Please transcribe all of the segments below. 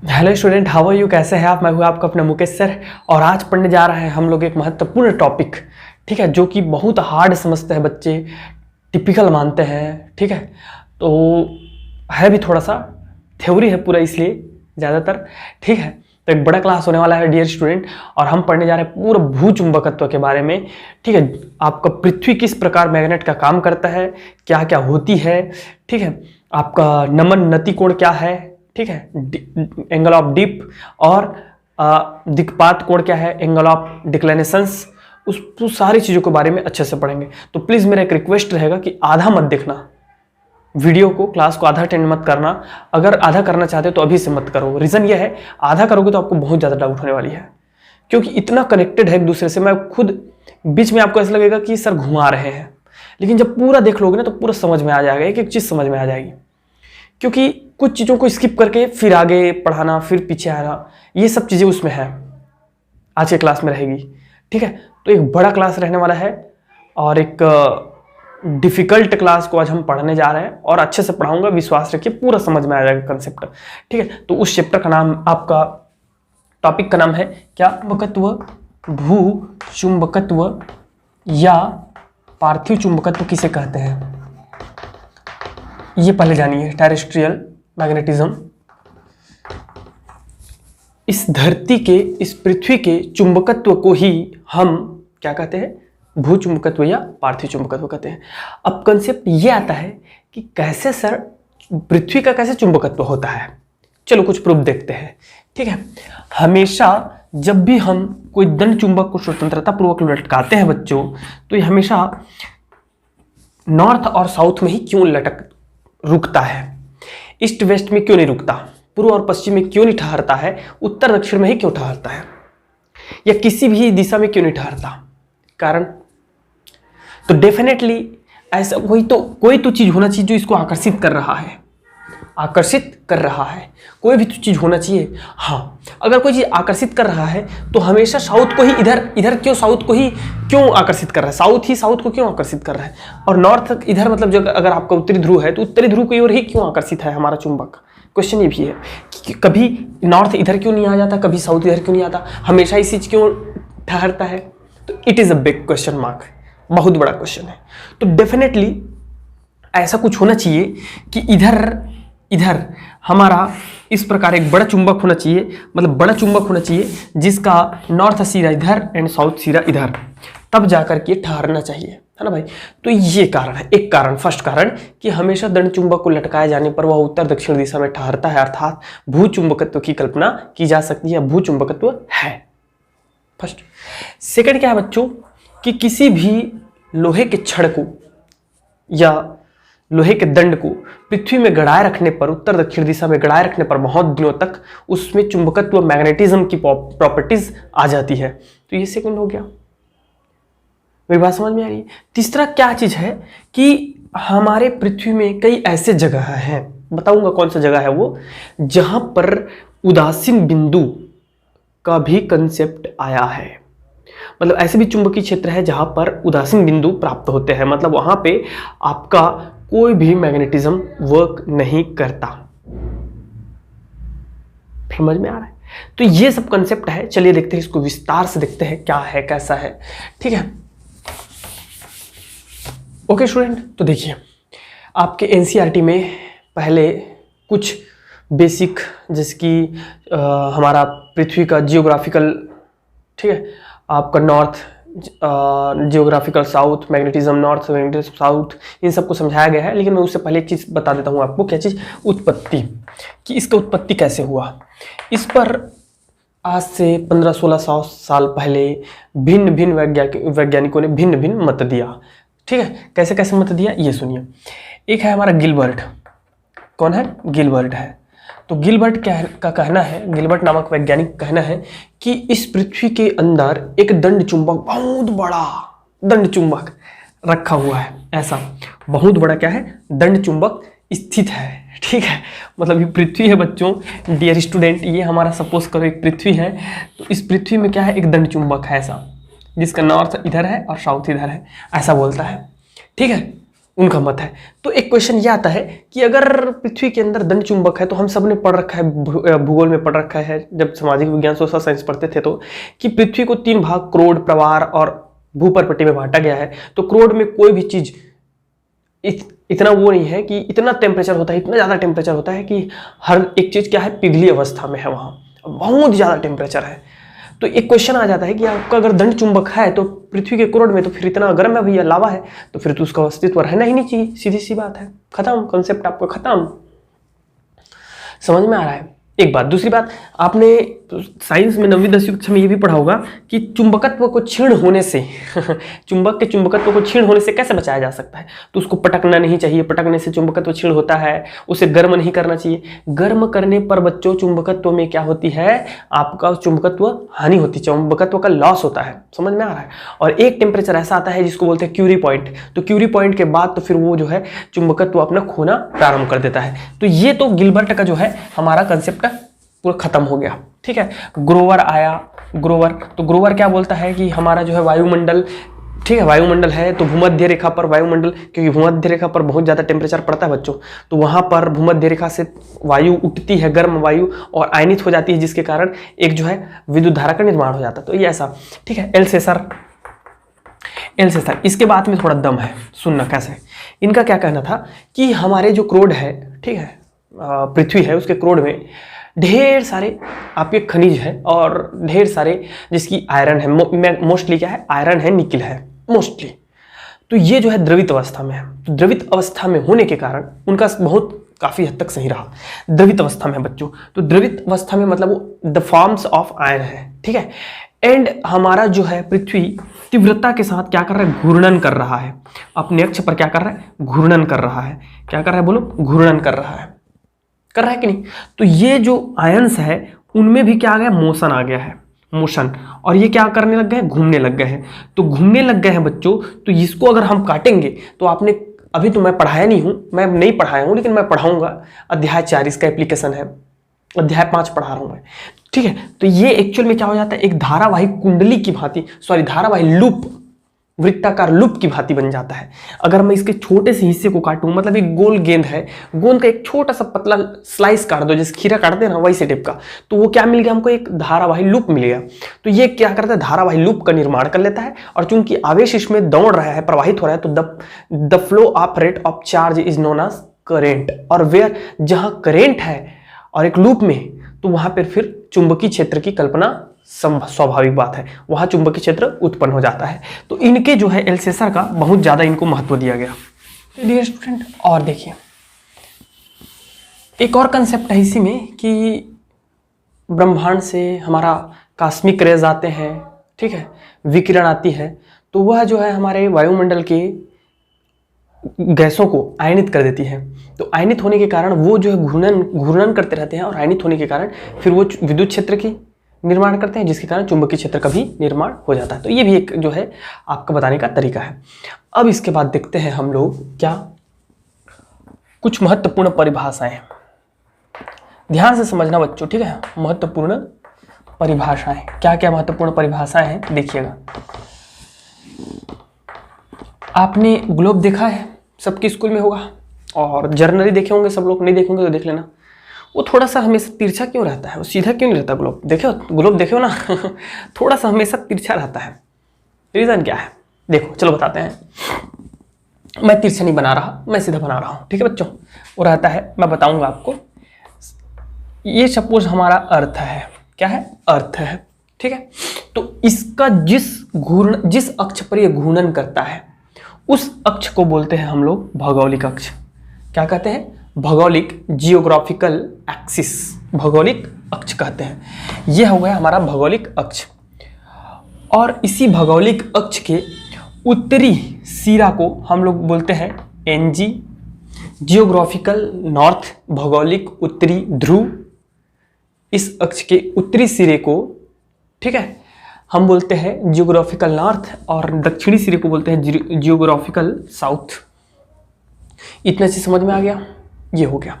Hello student, how are you? कैसे हैं आप? मैं हूं आपका अपना मुकेश सर और आज पढ़ने जा रहे हैं हम लोग एक महत्वपूर्ण टॉपिक, ठीक है, जो कि बहुत हार्ड समझते हैं बच्चे, टिपिकल मानते हैं, ठीक है। तो है भी थोड़ा सा थ्योरी है पूरा, इसलिए ज़्यादातर, ठीक है। तो एक बड़ा क्लास होने वाला है डियर स्टूडेंट, और हम पढ़ने जा रहे हैं पूरा भूचुंबकत्व के बारे में, ठीक है। आपका पृथ्वी किस प्रकार मैग्नेट का काम करता है, क्या क्या होती है, ठीक है। आपका नमन नति कोण क्या है, ठीक है, एंगल ऑफ डिप, और दिक्पात कोण क्या है, एंगल ऑफ डिक्लिनेशंस, उस सारी चीज़ों के बारे में अच्छे से पढ़ेंगे। तो प्लीज़ मेरा एक रिक्वेस्ट रहेगा कि आधा मत देखना वीडियो को, क्लास को आधा अटेंड मत करना। अगर आधा करना चाहते हो तो अभी से मत करो। रीज़न ये है, आधा करोगे तो आपको बहुत ज़्यादा डाउट होने वाली है, क्योंकि इतना कनेक्टेड है एक दूसरे से। मैं खुद बीच में आपको ऐसा लगेगा कि सर घुमा रहे हैं, लेकिन जब पूरा देख लोगे ना तो पूरा समझ में आ जाएगा, एक एक चीज़ समझ में आ जाएगी। क्योंकि कुछ चीज़ों को स्किप करके फिर आगे पढ़ाना, फिर पीछे आना, ये सब चीज़ें उसमें है, आज के क्लास में रहेगी, ठीक है। तो एक बड़ा क्लास रहने वाला है और एक डिफ़िकल्ट क्लास को आज हम पढ़ने जा रहे हैं, और अच्छे से पढ़ाऊंगा, विश्वास रखिए पूरा समझ में आ जाएगा कंसेप्ट, ठीक है। तो उस चैप्टर का नाम, आपका टॉपिक का नाम है क्या? चुंबकत्व, भू चुंबकत्व या पार्थिव चुंबकत्व किसे कहते हैं, ये पहले जानिए। टेरेस्ट्रियल मैग्नेटिज्म, इस धरती के, इस पृथ्वी के चुंबकत्व को ही हम क्या कहते हैं? भू चुंबकत्व या पार्थिव चुंबकत्व कहते हैं। अब कंसेप्ट ये आता है कि कैसे सर पृथ्वी का कैसे चुंबकत्व होता है। चलो कुछ प्रूफ देखते हैं, ठीक है। हमेशा जब भी हम कोई दंड चुंबक को स्वतंत्रता पूर्वक लटकाते हैं बच्चों, तो ये हमेशा नॉर्थ और साउथ में ही क्यों रुकता है? ईस्ट वेस्ट में क्यों नहीं रुकता? पूर्व और पश्चिम में क्यों नहीं ठहरता है? उत्तर दक्षिण में ही क्यों ठहरता है? या किसी भी दिशा में क्यों नहीं ठहरता? कारण तो डेफिनेटली ऐसा कोई तो चीज होना चाहिए जो इसको आकर्षित कर रहा है, कोई भी तो चीज होना चाहिए। हाँ, अगर कोई चीज आकर्षित कर रहा है तो हमेशा साउथ को ही इधर क्यों, साउथ को ही क्यों आकर्षित कर रहा है? साउथ को क्यों आकर्षित कर रहा है? और नॉर्थ इधर, मतलब जो अगर आपका उत्तरी ध्रुव है तो उत्तरी ध्रुव की ओर ही क्यों आकर्षित है हमारा चुंबक? क्वेश्चन ये भी है कि कभी नॉर्थ इधर क्यों नहीं आ जाता, कभी साउथ इधर क्यों नहीं आता, हमेशा इसी चीज क्यों ठहरता है? तो it is a big question mark, बहुत बड़ा क्वेश्चन है। तो डेफिनेटली ऐसा कुछ होना चाहिए कि इधर हमारा इस प्रकार एक बड़ा चुंबक होना चाहिए, मतलब बड़ा चुंबक होना चाहिए जिसका नॉर्थ सिरा इधर एंड साउथ सिरा इधर, तब जाकर के ठहरना चाहिए, है ना भाई। तो ये कारण है, एक कारण, फर्स्ट कारण कि हमेशा दंड चुंबक को लटकाए जाने पर वह उत्तर दक्षिण दिशा में ठहरता है, अर्थात भू चुंबकत्व की कल्पना की जा सकती है, भू चुंबकत्व है फर्स्ट। सेकंड क्या है बच्चों कि किसी भी लोहे के छड़ को या लोहे के दंड को पृथ्वी में गड़ाए रखने पर, उत्तर दक्षिण दिशा में गड़ाए रखने पर बहुत दिनों तक उसमें चुंबकत्व, मैग्नेटिज्म की प्रॉपर्टीज आ जाती है। तो ये सेकंड हो गया, मेरी बात समझ में आ रही है। तीसरा क्या चीज है कि हमारे पृथ्वी में कई ऐसे जगह हैं, बताऊंगा कौन सा जगह है वो, जहां पर उदासीन बिंदु का भी कंसेप्ट आया है। मतलब ऐसे भी चुंबकीय क्षेत्र है जहां पर उदासीन बिंदु प्राप्त होते हैं, मतलब वहां पे आपका कोई भी मैग्नेटिज्म वर्क नहीं करता। समझ में आ रहा है? तो ये सब कंसेप्ट है। चलिए देखते हैं, इसको विस्तार से देखते हैं क्या है, कैसा है, ठीक है। ओके स्टूडेंट, तो देखिए आपके एनसीईआरटी में पहले कुछ बेसिक, जैसे कि हमारा पृथ्वी का जियोग्राफिकल, ठीक है, आपका north geographical south, magnetism north, magnetism south, इन सबको समझाया गया है। लेकिन मैं उससे पहले एक चीज़ बता देता हूँ आपको, क्या चीज़? उत्पत्ति, कि इसका उत्पत्ति कैसे हुआ। इस पर आज से 1500-1600 साल पहले भिन्न भिन्न वैज्ञानिकों ने भिन्न भिन्न मत दिया, ठीक है। कैसे कैसे मत दिया ये सुनिए। एक है हमारा गिलबर्ट, कौन है? गिलबर्ट है। तो गिलबर्ट का कहना है, गिलबर्ट नामक वैज्ञानिक का कहना है कि इस पृथ्वी के अंदर एक दंड चुंबक, बहुत बड़ा दंड चुंबक रखा हुआ है। ऐसा बहुत बड़ा क्या है? दंड चुंबक स्थित है, ठीक है। मतलब ये पृथ्वी है बच्चों, डियर स्टूडेंट, ये हमारा सपोज करो एक पृथ्वी है, तो इस पृथ्वी में क्या है? एक दंड चुंबक है ऐसा, जिसका नॉर्थ इधर है और साउथ इधर है, ऐसा बोलता है, ठीक है। उनका मत है। तो एक क्वेश्चन ये आता है कि अगर पृथ्वी के अंदर दंड चुंबक है, तो हम सब ने पढ़ रखा है, भूगोल में पढ़ रखा है, जब सामाजिक विज्ञान सोशल साइंस पढ़ते थे, तो कि पृथ्वी को 3 भाग क्रोड़, प्रवार और भूपर्पट्टी में बांटा गया है। तो क्रोड़ में कोई भी चीज इतना वो नहीं है कि इतना टेम्परेचर होता है, इतना ज़्यादा टेम्परेचर होता है कि हर एक चीज़ क्या है, पिघली अवस्था में है, वहाँ बहुत ज़्यादा टेम्परेचर है। तो एक क्वेश्चन आ जाता है कि आपका अगर दंड चुंबक है तो पृथ्वी के क्रोड़ में, तो फिर इतना गर्म है भैया, लावा है, तो फिर तो उसका अस्तित्व रहना ही नहीं चाहिए। सीधी सी बात है, खत्म, कॉन्सेप्ट आपका खत्म। समझ में आ रहा है? एक बात। दूसरी बात, आपने साइंस में 9वीं 10वीं कक्षा में ये भी पढ़ा होगा कि चुंबकत्व को क्षीण होने से चुंबक के चुंबकत्व को क्षीण होने से कैसे बचाया जा सकता है। तो उसको पटकना नहीं चाहिए, पटकने से चुंबकत्व क्षीण होता है। उसे गर्म नहीं करना चाहिए, गर्म करने पर बच्चों चुंबकत्व में क्या होती है, आपका चुंबकत्व हानि होती है, चुंबकत्व का लॉस होता है। समझ में आ रहा है? और एक टेम्परेचर ऐसा आता है जिसको बोलते हैं क्यूरी पॉइंट। तो क्यूरी पॉइंट के बाद तो फिर वो जो है चुंबकत्व अपना खोना प्रारंभ कर देता है। तो ये तो गिलबर्ट का जो है हमारा कंसेप्ट पूरा खत्म हो गया। ठीक है, ग्रोवर आया। ग्रोवर, तो ग्रोवर क्या बोलता है कि हमारा जो है वायुमंडल, ठीक है, वायुमंडल है तो भूमध्य रेखा पर वायुमंडल, क्योंकि भूमध्य रेखा पर बहुत ज़्यादा टेम्परेचर पड़ता है बच्चों, तो वहाँ पर भूमध्य रेखा से वायु उठती है, गर्म वायु, और आयनित हो जाती है, जिसके कारण एक जो है विद्युत धारा का निर्माण हो जाता है। तो ये ऐसा, ठीक है। एल्सेसर, इसके बाद में थोड़ा दम है, सुनना कैसे। इनका क्या कहना था कि हमारे जो क्रोड है, ठीक है, पृथ्वी है, उसके क्रोड में ढेर सारे आपके खनिज है और ढेर सारे जिसकी आयरन है, मोस्टली क्या है, आयरन है, निकिल है मोस्टली। तो ये जो है द्रवित अवस्था में है। तो द्रवित अवस्था में होने के कारण उनका बहुत काफ़ी हद तक सही रहा। द्रवित अवस्था में बच्चों, तो द्रवित अवस्था में मतलब वो द फॉर्म्स ऑफ आयरन है, ठीक है। एंड हमारा जो है पृथ्वी तीव्रता के साथ क्या कर रहा है, घूर्णन कर रहा है, अपने अक्ष पर क्या कर रहा है, घूर्णन कर रहा है। क्या कर रहा है बोलो, घूर्णन कर रहा है, कर रहा है कि नहीं। तो ये जो आयंस है उनमें भी क्या आ गया, मोशन आ गया है, मोशन, और ये क्या करने लग गए हैं, घूमने लग गए हैं। तो घूमने लग गए हैं बच्चों, तो इसको अगर हम काटेंगे तो आपने, अभी तो मैं पढ़ाया नहीं हूं, मैं नहीं पढ़ाया हूं, लेकिन मैं पढ़ाऊंगा अध्याय 4, इसका एप्लीकेशन है, अध्याय 5 पढ़ा रहा हूं मैं, ठीक है। तो ये एक्चुअल में क्या हो जाता है, एक धारावाही कुंडली की भांति, सॉरी धारावाही लूप, वृत्ताकार लूप की भांति बन जाता है। अगर मैं इसके छोटे से हिस्से को काटूं, मतलब एक गोल गेंद है, गोंद का एक छोटा सा पतला स्लाइस काट दो, जैसे खीरा काटते हैं ना, वैसे टाइप का, तो वो क्या मिल गया हमको, एक धारावाही लूप मिल गया। तो ये क्या करता है, धारावाही लूप का निर्माण कर लेता है, और चूंकि आवेश इसमें दौड़ रहा है, प्रवाहित हो रहा है, तो the flow of rate of charge is known as current. और वेयर, जहां करेंट है और एक लूप में, तो वहां पर फिर चुंबकीय क्षेत्र की कल्पना स्वाभाविक बात है, वहां चुंबकीय क्षेत्र उत्पन्न हो जाता है। तो इनके जो है एल्सेसर का बहुत ज्यादा इनको महत्व दिया गया। डियर स्टूडेंट, और देखिए एक और कंसेप्ट है इसी में कि ब्रह्मांड से हमारा कॉस्मिक रेज आते हैं, ठीक है, विकिरण आती है, तो वह जो है हमारे वायुमंडल के गैसों को आयनित कर देती है। तो आयनित होने के कारण वो जो है घूर्णन करते रहते हैं, और आयनित होने के कारण फिर वो विद्युत क्षेत्र की निर्माण करते हैं, जिसके कारण चुंबकीय क्षेत्र का भी निर्माण हो जाता है। तो ये भी एक जो है आपका बताने का तरीका है। अब इसके बाद देखते हैं हम लोग क्या कुछ महत्वपूर्ण परिभाषाएं, ध्यान से समझना बच्चों, ठीक है। महत्वपूर्ण परिभाषाएं, क्या क्या महत्वपूर्ण परिभाषाएं हैं देखिएगा। आपने ग्लोब देखा है, सबके स्कूल में होगा, और जर्नली देखे होंगे सब लोग, नहीं देखेंगे तो देख लेना। वो थोड़ा सा हमेशा तिरछा क्यों रहता है, वो सीधा क्यों नहीं रहता ग्लोब, देखो ग्लोब देखो ना थोड़ा सा हमेशा तिरछा रहता है, रीज़न क्या है देखो, चलो बताते हैं। मैं तिरछा नहीं बना रहा, मैं सीधा बना रहा हूँ, ठीक है बच्चों। वो रहता है, मैं बताऊंगा आपको। ये सपोज हमारा अर्थ है, क्या है, अर्थ है, ठीक है। तो इसका जिस अक्ष पर ये घूर्णन करता है, उस अक्ष को बोलते हैं हम लोग भौगोलिक अक्ष। क्या कहते हैं, भौगोलिक, जियोग्राफिकल एक्सिस, भौगोलिक अक्ष कहते हैं। यह हो गया हमारा भौगोलिक अक्ष। और इसी भौगोलिक अक्ष के उत्तरी सिरा को हम लोग बोलते हैं एनजी, जियोग्राफिकल नॉर्थ, भौगोलिक उत्तरी ध्रुव। इस अक्ष के उत्तरी सिरे को, ठीक है, हम बोलते हैं जियोग्राफिकल नॉर्थ, और दक्षिणी सिरे को बोलते हैं जियोग्राफिकल साउथ। इतने से समझ में आ गया, ये हो गया।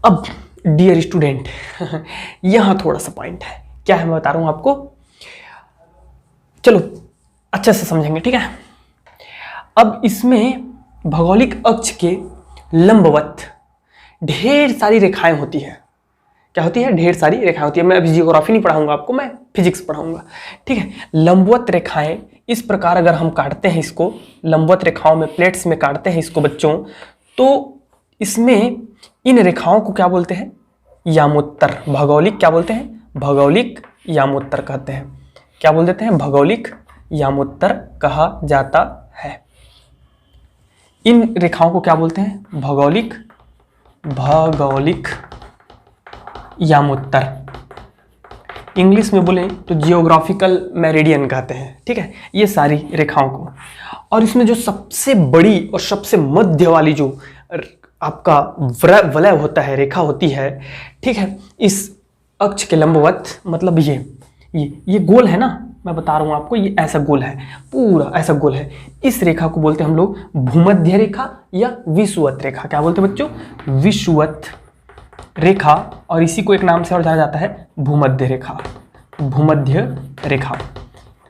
अब डियर स्टूडेंट यहां थोड़ा सा पॉइंट है, क्या है मैं बता रहा हूं आपको, चलो अच्छे से समझेंगे, ठीक है। अब इसमें भौगोलिक अक्ष के लंबवत ढेर सारी रेखाएं होती है। क्या होती है? ढेर सारी रेखाएं होती है। मैं अभी जियोग्राफी नहीं पढ़ाऊंगा आपको, मैं फिजिक्स पढ़ाऊंगा, ठीक है। लंबवत रेखाएं इस प्रकार अगर हम काटते हैं इसको, लंबवत रेखाओं में प्लेट्स में काटते हैं इसको बच्चों, तो इसमें इन रेखाओं को क्या बोलते हैं? यामोत्तर। भौगोलिक क्या बोलते हैं? भौगोलिक यामोत्तर कहते हैं। क्या बोल देते हैं? भौगोलिक यामोत्तर कहा जाता है। इन रेखाओं को क्या बोलते हैं? भौगोलिक यामोत्तर। इंग्लिश में बोलें तो जियोग्राफिकल मेरिडियन कहते हैं, ठीक है, ये सारी रेखाओं को। और इसमें जो सबसे बड़ी और सबसे मध्य वाली जो आपका वलय होता है, रेखा होती है, ठीक है, इस अक्ष के लंबवत, मतलब ये गोल है ना, मैं बता रहा हूं आपको, ये ऐसा गोल है, पूरा ऐसा गोल है। इस रेखा को बोलते हैं हम लोग भूमध्य रेखा या विषुवत रेखा। क्या बोलते हैं बच्चों? विषुवत रेखा। और इसी को एक नाम से और जाना जाता है भूमध्य रेखा। भूमध्य रेखा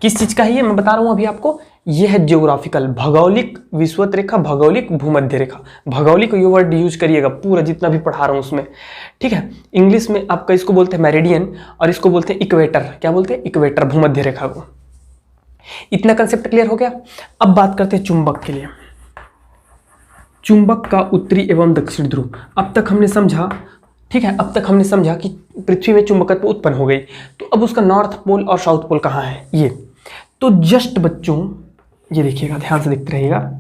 किस चीज का है ये मैं बता रहा हूं अभी आपको। ये है जियोग्राफिकल, भौगोलिक विषुवत रेखा, भौगोलिक भूमध्य रेखा। भौगोलिक ये वर्ड यूज करिएगा पूरा जितना भी पढ़ा रहा हूं उसमें, ठीक है। इंग्लिश में आपका इसको बोलते हैं मेरिडियन और इसको बोलते हैं इक्वेटर। क्या बोलते हैं? इक्वेटर, भूमध्य रेखा को। इतना कंसेप्ट क्लियर हो गया। अब बात करते हैं चुंबक के लिए। चुंबक का उत्तरी एवं दक्षिण ध्रुव। अब तक हमने समझा, ठीक है, अब तक हमने समझा कि पृथ्वी में चुंबकत्व उत्पन्न हो गई, तो अब उसका नॉर्थ पोल और साउथ पोल कहाँ है? ये तो जस्ट बच्चों ये देखिएगा, ध्यान से देखते रहिएगा।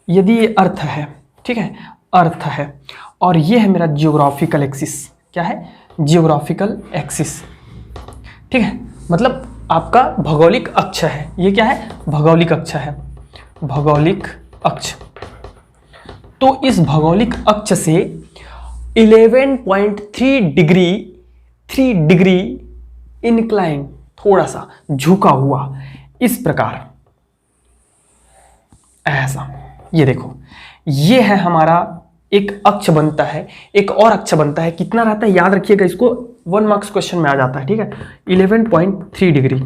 यदि ये अर्थ है, ठीक है, अर्थ है, और ये है मेरा जियोग्राफिकल एक्सिस। क्या है? जियोग्राफिकल एक्सिस, ठीक है, मतलब आपका भौगोलिक अक्ष है। ये क्या है? भौगोलिक अक्ष है, भौगोलिक अक्ष। तो इस भौगोलिक अक्ष से 11.3 डिग्री इंक्लाइन, थोड़ा सा झुका हुआ, इस प्रकार, ऐसा। ये देखो, ये है हमारा एक अक्ष बनता है, एक और अक्ष बनता है। कितना रहता है याद रखिएगा, इसको 1 मार्क्स क्वेश्चन में आ जाता है, ठीक है। 11.3 डिग्री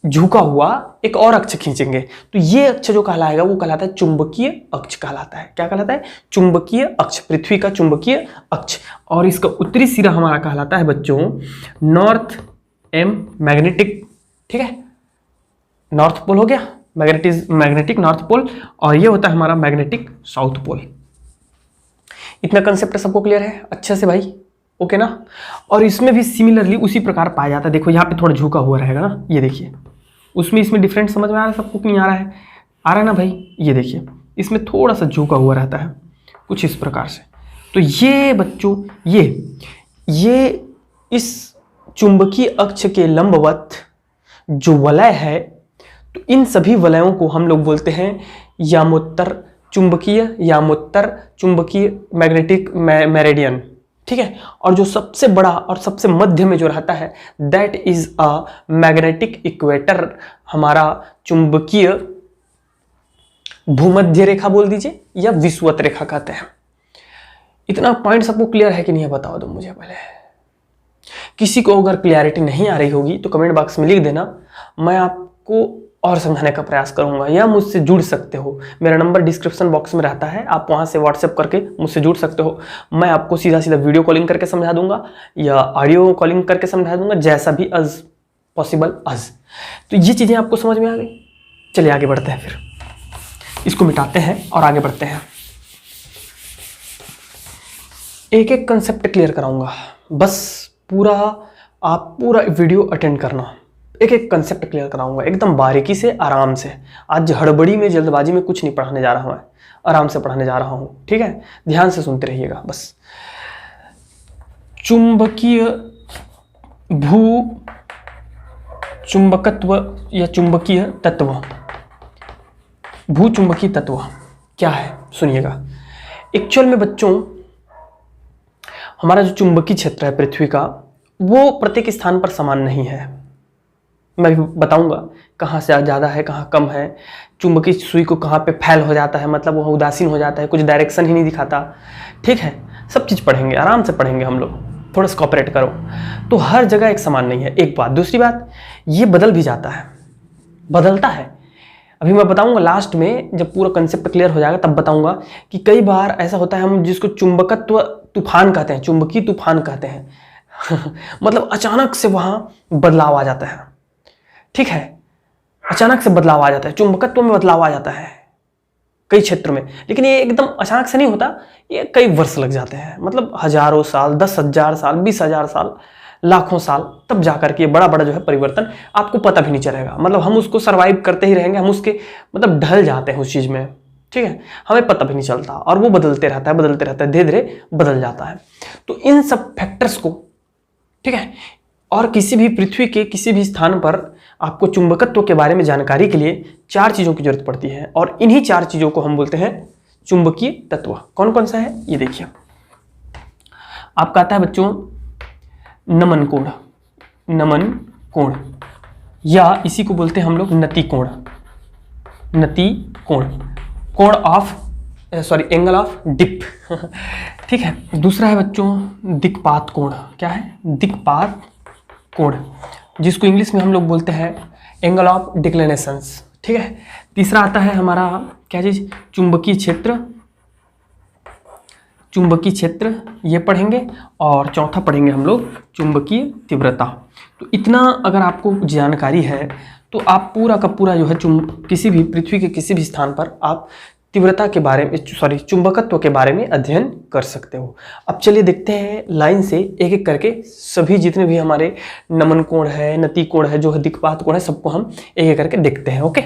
झुका हुआ एक और अक्ष खींचेंगे तो ये अक्ष जो कहलाएगा वो कहलाता है चुंबकीय अक्ष कहलाता है। क्या कहलाता है? चुंबकीय अक्ष, पृथ्वी का चुंबकीय अक्ष। और इसका उत्तरी सिरा हमारा कहलाता है बच्चों नॉर्थ एम मैग्नेटिक, ठीक है, नॉर्थ पोल हो गया, मैग्नेटिक नॉर्थ पोल, और ये होता है हमारा मैग्नेटिक साउथ पोल। इतना कंसेप्ट सबको क्लियर है अच्छे से भाई? ओके ना। और इसमें भी सिमिलरली उसी प्रकार पाया जाता है। देखो यहाँ पे थोड़ा झुका हुआ रहेगा ना, ये देखिए, उसमें इसमें डिफरेंट समझ में आ रहा है सबको कि नहीं आ रहा है? आ रहा है ना भाई? ये देखिए, इसमें थोड़ा सा झुका हुआ रहता है कुछ इस प्रकार से। तो ये बच्चों ये इस चुंबकीय अक्ष के लंबवत जो वलय है, तो इन सभी वलयों को हम लोग बोलते हैं यामोत्तर चुंबकीय, यामोत्तर चुंबकीय मैग्नेटिक मेरिडियन, ठीक है। और जो सबसे बड़ा और सबसे मध्य में जो रहता है that is a magnetic equator, हमारा चुंबकीय भूमध्य रेखा बोल दीजिए या विषुवत रेखा कहते हैं। इतना पॉइंट सबको क्लियर है कि नहीं है बताओ दो मुझे पहले। किसी को अगर क्लियरिटी नहीं आ रही होगी तो कमेंट बॉक्स में लिख देना, मैं आपको और समझाने का प्रयास करूंगा, या मुझसे जुड़ सकते हो। मेरा नंबर डिस्क्रिप्शन बॉक्स में रहता है, आप वहां से व्हाट्सएप करके मुझसे जुड़ सकते हो। मैं आपको सीधा सीधा वीडियो कॉलिंग करके समझा दूंगा या ऑडियो कॉलिंग करके समझा दूंगा, जैसा भी अज पॉसिबल अज। तो ये चीज़ें आपको समझ में आ गई। चलिए आगे बढ़ते हैं, फिर इसको मिटाते हैं और आगे बढ़ते हैं। एक एक कंसेप्ट क्लियर कराऊंगा, बस आप पूरा वीडियो अटेंड करना। एक एक कंसेप्ट क्लियर कराऊंगा एकदम बारीकी से, आराम से। आज हड़बड़ी में जल्दबाजी में कुछ नहीं पढ़ाने जा रहा हूं, मैं आराम से पढ़ाने जा रहा हूं, ठीक है। ध्यान से सुनते रहिएगा बस। चुंबकीय भू चुंबकत्व या चुंबकीय तत्व, भू चुंबकीय तत्व क्या है सुनिएगा। एक्चुअल में बच्चों हमारा जो चुंबकीय क्षेत्र है पृथ्वी का, वो प्रत्येक स्थान पर समान नहीं है। मैं भी बताऊंगा कहाँ से ज़्यादा है, कहाँ कम है, चुंबकीय सुई को कहाँ पे फैल हो जाता है, मतलब वहाँ उदासीन हो जाता है, कुछ डायरेक्शन ही नहीं दिखाता, ठीक है। सब चीज़ पढ़ेंगे, आराम से पढ़ेंगे हम लोग, थोड़ा सा कॉपरेट करो। तो हर जगह एक समान नहीं है, एक बात। दूसरी बात, ये बदल भी जाता है, बदलता है। अभी मैं बताऊंगा लास्ट में, जब पूरा कंसेप्ट क्लियर हो जाएगा तब बताऊंगा कि कई बार ऐसा होता है, हम जिसको चुंबकत्व तूफान कहते हैं, चुंबकीय तूफान कहते हैं मतलब अचानक से वहां बदलाव आ जाता है, ठीक है, अचानक से बदलाव आ जाता है, चुंबकत्व में बदलाव आ जाता है कई क्षेत्र में। लेकिन ये एकदम अचानक से नहीं होता, ये कई वर्ष लग जाते हैं, मतलब हजारों साल, 10,000 साल, 20,000 साल, लाखों साल, तब जाकर के बड़ा बड़ा जो है परिवर्तन आपको पता भी नहीं चलेगा। मतलब हम उसको सरवाइव करते ही रहेंगे, हम उसके मतलब ढल जाते हैं उस चीज में, ठीक है, हमें पता भी नहीं चलता, और वो बदलते रहता है, बदलते रहता है, धीरे धीरे बदल जाता है। तो इन सब फैक्टर्स को, ठीक है, और किसी भी पृथ्वी के किसी भी स्थान पर आपको चुंबकत्व के बारे में जानकारी के लिए 4 चीजों की जरूरत पड़ती है, और इन्हीं 4 चीजों को हम बोलते हैं चुंबकीय तत्व। कौन कौन सा है ये देखिए, आपका आता है बच्चों नमन कोण, नमन कोण, या इसी को बोलते हैं हम लोग नति कोण, नति कोण, कोण of sorry angle of dip ठीक है। दूसरा है बच्चों दिक्पात कोण, क्या है, दिक्पात कोण, जिसको इंग्लिश में हम लोग बोलते हैं एंगल ऑफ डिक्लिनेशंस, ठीक है। तीसरा आता है हमारा क्या चीज, चुंबकीय क्षेत्र, चुंबकीय क्षेत्र ये पढ़ेंगे, और चौथा पढ़ेंगे हम लोग चुंबकीय तीव्रता। तो इतना अगर आपको जानकारी है तो आप पूरा का पूरा जो है किसी भी पृथ्वी के किसी भी स्थान पर आप तीव्रता के बारे में सॉरी चुंबकत्व के बारे में अध्ययन कर सकते हो। अब चलिए देखते हैं लाइन से एक एक करके सभी जितने भी हमारे नमन कोण है, नति कोण है, जो है दिक्पात कोण है, सबको हम एक एक करके देखते हैं। ओके,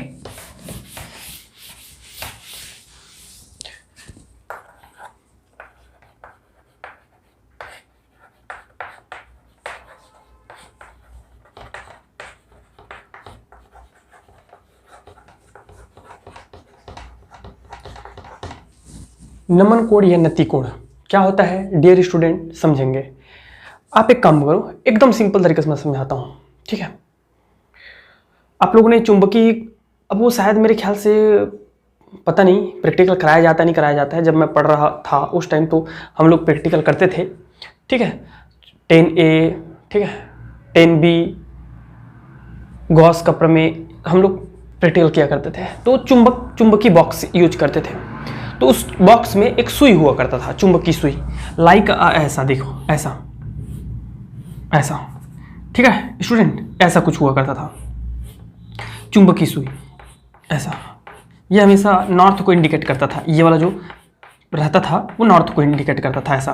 नमन कोण या नति कोण क्या होता है डियर स्टूडेंट, समझेंगे। आप एक काम करो, एकदम सिंपल तरीके से मैं समझाता हूँ, ठीक है। आप लोगों ने चुंबकीय, अब वो शायद मेरे ख्याल से पता नहीं प्रैक्टिकल कराया जाता नहीं कराया जाता है, जब मैं पढ़ रहा था उस टाइम तो हम लोग प्रैक्टिकल करते थे, ठीक है। 10A, ठीक है, 10B, गॉस का प्रमेय हम लोग प्रैक्टिकल किया करते थे। तो चुंबकीय बॉक्स यूज करते थे, तो उस बॉक्स में एक सुई हुआ करता था, चुंबकीय सुई, लाइक ऐसा, देखो ऐसा ऐसा, ठीक है स्टूडेंट, ऐसा कुछ हुआ करता था चुंबकीय सुई, ऐसा। ये हमेशा नॉर्थ को इंडिकेट करता था, ये वाला जो रहता था वो नॉर्थ को इंडिकेट करता था, ऐसा।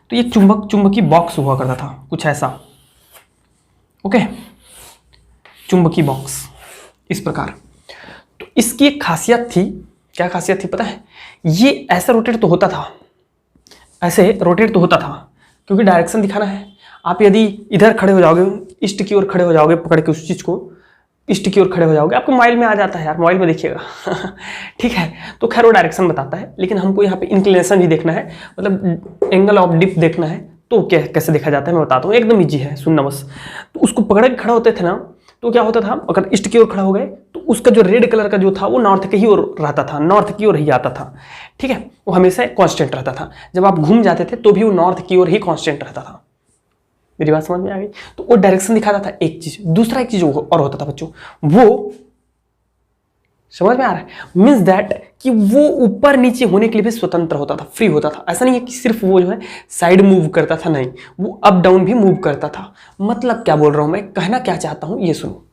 तो ये चुंबकीय बॉक्स हुआ करता था कुछ ऐसा, ओके, चुंबकीय बॉक्स इस प्रकार। तो इसकी एक खासियत थी, क्या खासियत थी पता है, ये ऐसा रोटेट तो होता था, ऐसे रोटेट तो होता था, क्योंकि डायरेक्शन दिखाना है। आप यदि इधर खड़े हो जाओगे, ईस्ट की ओर खड़े हो जाओगे, पकड़ के उस चीज को ईस्ट की ओर खड़े हो जाओगे, आपको मोबाइल में आ जाता है यार, मोबाइल में देखिएगा ठीक है। तो खैर वो डायरेक्शन बताता है, लेकिन हमको यहाँ पे इंक्लिनेशन भी देखना है, मतलब एंगल ऑफ डिप देखना है। तो क्या कैसे देखा जाता है मैं बताता हूँ, एकदम ईजी है, सुनना बस। तो उसको पकड़ के खड़ा होते थे ना, तो क्या होता था, अगर ईस्ट की ओर खड़ा हो गए तो उसका जो रेड कलर का जो था वो नॉर्थ की ही ओर रहता था, नॉर्थ की ओर ही आता था, ठीक है। वो हमेशा कांस्टेंट रहता था, जब आप घूम जाते थे तो भी वो नॉर्थ की ओर ही कांस्टेंट रहता था। मेरी बात समझ में आ गई? तो वो डायरेक्शन दिखाता था, एक चीज। दूसरा एक चीज और होता था बच्चों, वो समझ में आ रहा है, मीन्स दैट कि वो ऊपर नीचे होने के लिए भी स्वतंत्र होता था, फ्री होता था। ऐसा नहीं है कि सिर्फ वो जो है साइड मूव करता था, नहीं, वो अप डाउन भी मूव करता था। मतलब क्या बोल रहा हूं मैं, कहना क्या चाहता हूं ये सुनो।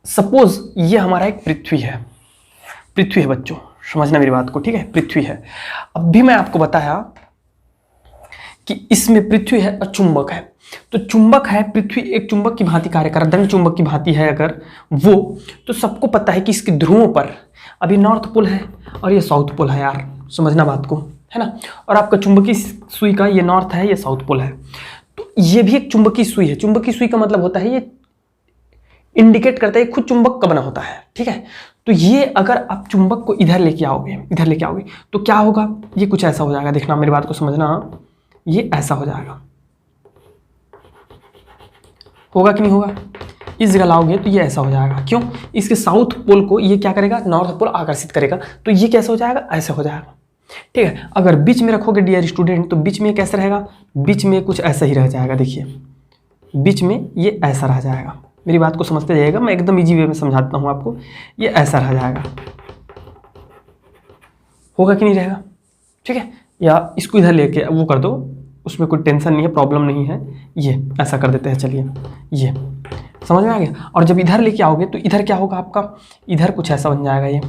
सपोज ये हमारा एक पृथ्वी है, पृथ्वी है बच्चों, समझना मेरी बात को, ठीक है, पृथ्वी है। अब भी मैं आपको बताया कि इसमें पृथ्वी है और चुंबक है। तो चुंबक है, पृथ्वी एक चुंबक की भांति कार्य कर रहा है, दंड चुंबक की भांति है अगर वो, तो सबको पता है कि इसके ध्रुवों पर अभी नॉर्थ पोल है और ये साउथ पोल है यार, समझना बात को, है ना। और आपका चुंबकीय सुई का ये नॉर्थ है, ये साउथ पोल है। तो ये भी एक चुंबकीय सुई है। चुंबकीय सुई का मतलब होता है ये इंडिकेट करता है, खुद चुंबक का बना होता है, ठीक है। तो ये अगर आप चुंबक को इधर लेके आओगे, इधर लेके आओगे, तो क्या होगा, ये कुछ ऐसा हो जाएगा, देखना मेरी बात को समझना, ये ऐसा हो जाएगा, होगा कि नहीं होगा। इस जगह लाओगे तो ये ऐसा हो जाएगा, क्यों, इसके साउथ पोल को ये क्या करेगा, नॉर्थ पोल आकर्षित करेगा, तो ये कैसे हो जाएगा, ऐसे हो जाएगा, ठीक है। अगर बीच में रखोगे डियर स्टूडेंट, तो बीच में कैसे रहेगा, बीच में कुछ ऐसा ही रह जाएगा, देखिए बीच में ये ऐसा रह जाएगा, मेरी बात को समझते जाइएगा, मैं एकदम इजी वे में समझाता हूँ आपको। ये ऐसा रह जाएगा, होगा कि नहीं रहेगा, ठीक है। या इसको इधर लेके वो कर दो, उसमें कोई टेंशन नहीं है, प्रॉब्लम नहीं है। ये ऐसा कर देते हैं, चलिए ये समझ में आ गया। और जब इधर लेके आओगे तो इधर क्या होगा आपका, इधर कुछ ऐसा बन जाएगा, ये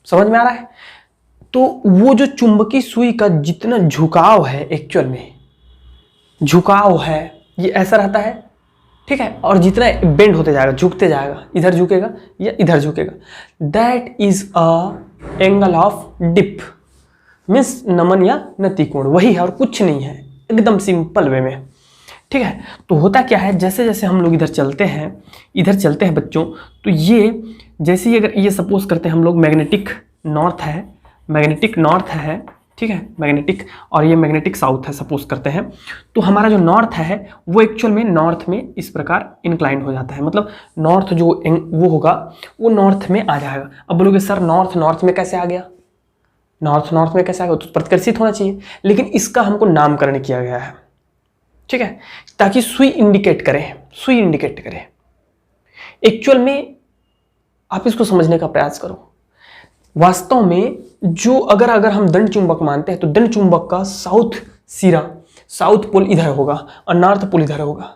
समझ में आ रहा है। तो वो जो चुंबकीय सुई का जितना झुकाव है, एक्चुअल में झुकाव है, ये ऐसा रहता है, ठीक है। और जितना बेंड होते जाएगा, झुकते जाएगा, इधर झुकेगा या इधर झुकेगा, that is a angle of dip, means नमन या नतिकोण, वही है और कुछ नहीं है, एकदम सिंपल वे में, ठीक है। तो होता क्या है, जैसे जैसे हम लोग इधर चलते हैं बच्चों, तो ये जैसे ही अगर ये सपोज करते हैं हम लोग मैग्नेटिक नॉर्थ है, ठीक है, मैग्नेटिक, और ये मैग्नेटिक साउथ है सपोज करते हैं, तो हमारा जो नॉर्थ है वो एक्चुअल में नॉर्थ में इस प्रकार इंक्लाइंड हो जाता है, मतलब नॉर्थ जो वो होगा वो नॉर्थ में आ जाएगा। अब बोलोगे सर नॉर्थ में कैसे आ गया, नॉर्थ में कैसे आ गया, तो प्रतिकर्षित होना चाहिए, लेकिन इसका हमको नामकरण किया गया है, ठीक है, ताकि सुई इंडिकेट करे। एक्चुअल में आप इसको समझने का प्रयास करो। वास्तव में जो अगर हम दंड चुंबक मानते हैं तो दंड चुंबक का साउथ पोल इधर होगा और नॉर्थ पोल इधर होगा,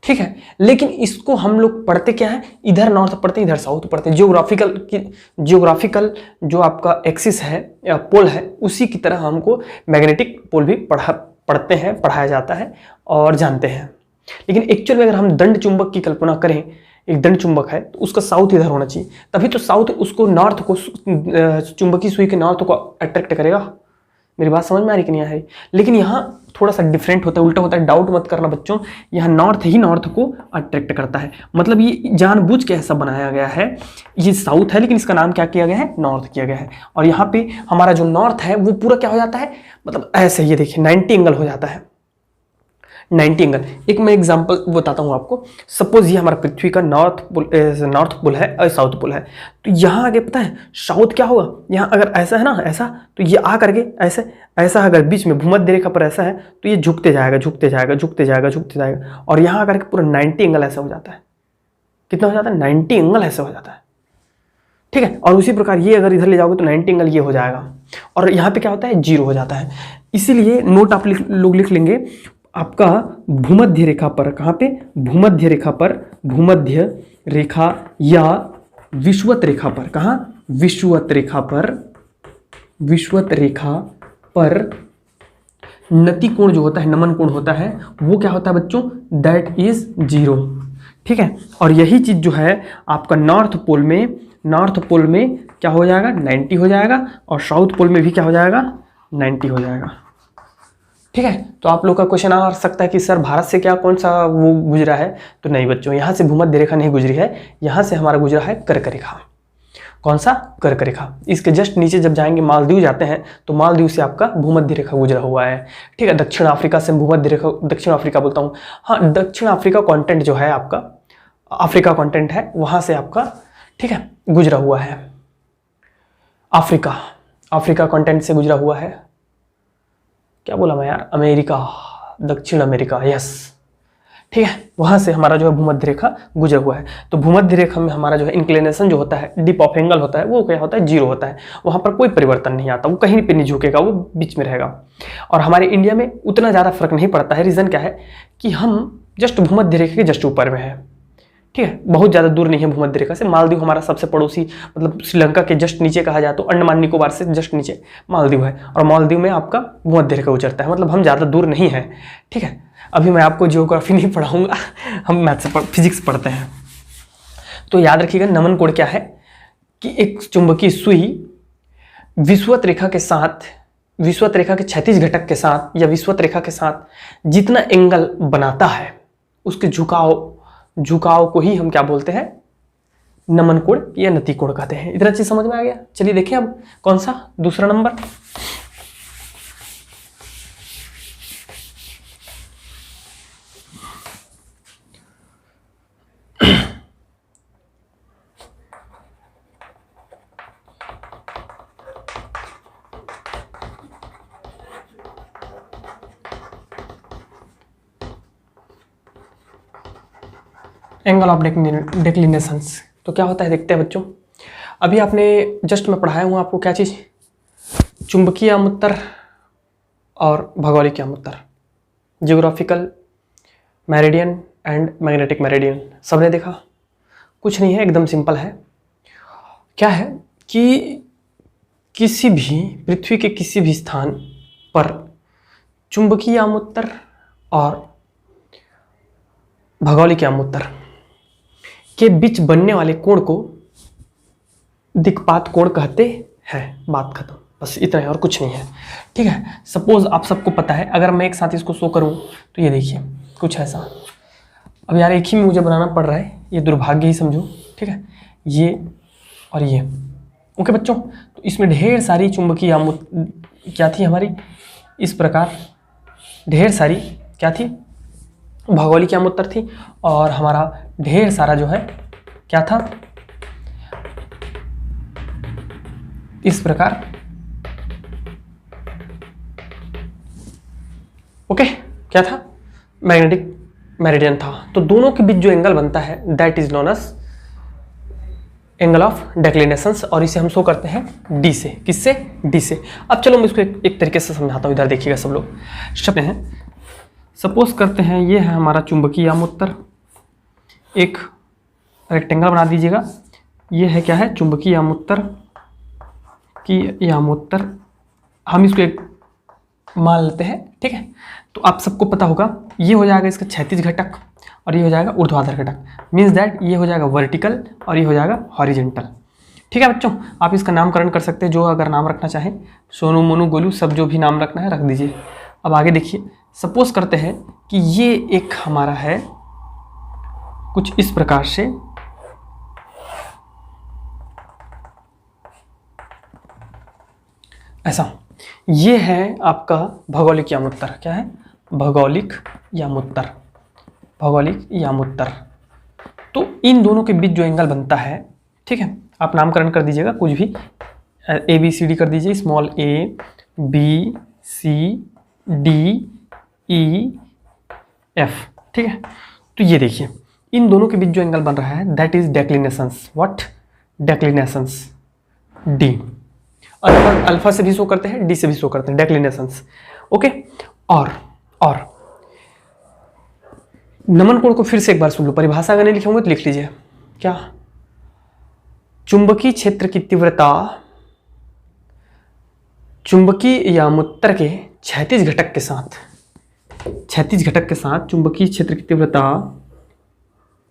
ठीक है। लेकिन इसको हम लोग पढ़ते क्या है, इधर नॉर्थ पढ़ते हैं, इधर साउथ पढ़ते हैं। जियोग्राफिकल जो आपका एक्सिस है या पोल है, उसी की तरह हमको मैग्नेटिक पोल भी पढ़ाया जाता है और जानते हैं। लेकिन एक्चुअल में अगर हम दंड चुंबक की कल्पना करें, एक दंड चुंबक है तो उसका साउथ इधर होना चाहिए, तभी तो साउथ उसको नॉर्थ को, चुंबकीय सुई के नॉर्थ को अट्रैक्ट करेगा। मेरी बात समझ में आ रही कि नहीं आ रही। लेकिन यहाँ थोड़ा सा डिफरेंट होता है, उल्टा होता है, डाउट मत करना बच्चों, यहाँ नॉर्थ को अट्रैक्ट करता है, मतलब ये जानबूझ के ऐसा बनाया गया है। ये साउथ है लेकिन इसका नाम क्या किया गया है, नॉर्थ किया गया है। और यहाँ पे हमारा जो नॉर्थ है वो पूरा क्या हो जाता है, मतलब ऐसे, ये देखिए 90 एंगल हो जाता है, 90 एंगल। एक मैं एग्जांपल बताता हूँ आपको। सपोज ये हमारा पृथ्वी का नॉर्थ पोल है और साउथ पोल है, तो यहाँ आगे पता है साउथ क्या होगा, यहाँ अगर ऐसा है ना, ऐसा, तो ये आ करके ऐसा अगर बीच में भूमध्य रेखा पर ऐसा है तो ये झुकते जाएगा, और यहाँ आकर के पूरा 90 एंगल ऐसा हो जाता है। कितना हो जाता है, 90 एंगल ऐसा हो जाता है, ठीक है। और उसी प्रकार ये अगर इधर ले जाओगे तो 90 एंगल ये हो जाएगा, और यहाँ पे क्या होता है, 0 हो जाता है। इसीलिए नोट आप लोग लिख लेंगे, आपका भूमध्य रेखा पर, कहाँ पे, भूमध्य रेखा या विषुवत रेखा पर, कहाँ, विषुवत रेखा पर नतिकोण जो होता है, नमन कोण होता है, वो क्या होता है बच्चों, दैट इज 0, ठीक है। और यही चीज जो है आपका नॉर्थ पोल में क्या हो जाएगा, 90 हो जाएगा, और साउथ पोल में भी क्या हो जाएगा, 90 हो जाएगा, ठीक है। तो आप लोग का क्वेश्चन आ सकता है कि सर भारत से क्या कौन सा वो गुजरा है, तो नहीं बच्चों, यहाँ से भूमध्य रेखा नहीं गुजरी है, यहाँ से हमारा गुजरा है कर्क रेखा। कौन सा, कर्क रेखा। इसके जस्ट नीचे जब जाएंगे, मालदीव जाते हैं, तो मालदीव से आपका भूमध्य रेखा गुजरा हुआ है, ठीक है। दक्षिण अफ्रीका से भूमध्य रेखा, दक्षिण अफ्रीका बोलता हूँ, हाँ, दक्षिण अफ्रीका कॉन्टिनेंट जो है आपका, अफ्रीका कॉन्टिनेंट है, वहाँ से आपका, ठीक है, गुजरा हुआ है। अफ्रीका कॉन्टिनेंट से गुजरा हुआ है, क्या बोला मैं यार, अमेरिका, दक्षिण अमेरिका, यस, ठीक है। वहां से हमारा जो है भूमध्य रेखा गुजरा हुआ है। तो भूमध्य रेखा में हमारा जो है इंक्लिनेशन जो होता है, डिप ऑफ एंगल होता है, वो क्या होता है, 0 होता है। वहां पर कोई परिवर्तन नहीं आता, वो कहीं पे नहीं झुकेगा, वो बीच में रहेगा। और हमारे इंडिया में उतना ज़्यादा फर्क नहीं पड़ता है। रीज़न क्या है कि हम जस्ट भूमध्य रेखा के जस्ट ऊपर में है, ठीक है, बहुत ज़्यादा दूर नहीं है भूमध्य रेखा से। मालदीव हमारा सबसे पड़ोसी, मतलब श्रीलंका के जस्ट नीचे कहा जाए तो अंडमान निकोबार से जस्ट नीचे मालदीव है, और मालदीव में आपका भूमध्य रेखा उतरता है, मतलब हम ज़्यादा दूर नहीं है, ठीक है। अभी मैं आपको जियोग्राफी नहीं पढ़ाऊंगा, हम मैथ्स फिजिक्स पढ़ते हैं। तो याद रखिएगा, नमन कोण क्या है कि एक चुंबकीय सुई विषुवत रेखा के साथ, विषुवत रेखा के क्षैतिज घटक के साथ या विषुवत रेखा के साथ जितना एंगल बनाता है, उसके झुकाव को ही हम क्या बोलते हैं, नमन कोण या नतिकोण कहते हैं। इतना चीज समझ में आ गया। चलिए देखिए अब कौन सा, दूसरा नंबर, एंगल ऑफ डिक्लिनेशंस। तो क्या होता है देखते हैं बच्चों। अभी आपने जस्ट मैं पढ़ाया हूँ आपको क्या चीज़, चुंबकीय आमुत्तर और भौगोलिक आमुत्तर, geographical meridian and magnetic meridian, सबने देखा। कुछ नहीं है, एकदम सिंपल है। क्या है कि किसी भी पृथ्वी के किसी भी स्थान पर चुंबकीय आमुत्तर और भौगोलिक आमुत्तर के बीच बनने वाले कोण को दिक्पात कोण कहते हैं। बात खत्म, बस इतना है और कुछ नहीं है। ठीक है, सपोज आप सबको पता है, अगर मैं एक साथ इसको शो करूं तो ये देखिए कुछ ऐसा। अब यार एक ही में मुझे बनाना पड़ रहा है, ये दुर्भाग्य ही समझो। ठीक है, ये और ये। ओके बच्चों, तो इसमें ढेर सारी चुंबकीय क्या थी हमारी, इस प्रकार ढेर सारी क्या थी, भौगोलिक आमुत्तर थी, और हमारा ढेर सारा जो है क्या था, इस प्रकार। ओके, क्या था, मैग्नेटिक मेरिडियन था। तो दोनों के बीच जो एंगल बनता है that is known as angle of declinations, और इसे हम शो करते हैं डी से। किससे, डी से। अब चलो मैं इसको एक तरीके से समझाता हूँ, इधर देखिएगा सब लोग। शब्द हैं, सपोज करते हैं ये है हमारा चुंबकीय आमुत्तर, एक रेक्टेंगल बना दीजिएगा। ये है क्या है, चुंबकीय आमुत्तर की आमुत्तर, हम इसको एक मान लेते हैं। ठीक है, तो आप सबको पता होगा ये हो जाएगा इसका क्षैतिज घटक और ये हो जाएगा ऊर्ध्वाधर घटक। मीन्स दैट ये हो जाएगा वर्टिकल और ये हो जाएगा हॉरिजेंटल। ठीक है बच्चों, आप इसका नामकरण कर सकते हैं, जो अगर नाम रखना चाहें, सोनू मोनू गोलू सब जो भी नाम रखना है रख दीजिए। अब आगे देखिए, सपोज करते हैं कि ये एक हमारा है कुछ इस प्रकार से, ऐसा। ये है आपका भौगोलिक आमुत्तर। क्या है, भौगोलिक आमुत्तर, भौगोलिक आमुत्तर। तो इन दोनों के बीच जो एंगल बनता है, ठीक है, आप नामकरण कर दीजिएगा कुछ भी, ए बी सी डी कर दीजिए, small A B C D E F. ठीक है, तो ये देखिए इन दोनों के बीच जो एंगल बन रहा है that is declinations. What, declinations, D. Alpha से भी शो करते हैं, डी से भी शो करते हैं, डेक्लिनेशंस। ओके, और नमन कोण को फिर से एक बार सुन लो, परिभाषा अगर नहीं लिखे होंगे तो लिख लीजिए। क्या, चुंबकीय क्षेत्र की तीव्रता चुंबकीय आमुत्तर के क्षैतिज घटक के साथ, क्षैतिज घटक के साथ चुंबकीय क्षेत्र की तीव्रता,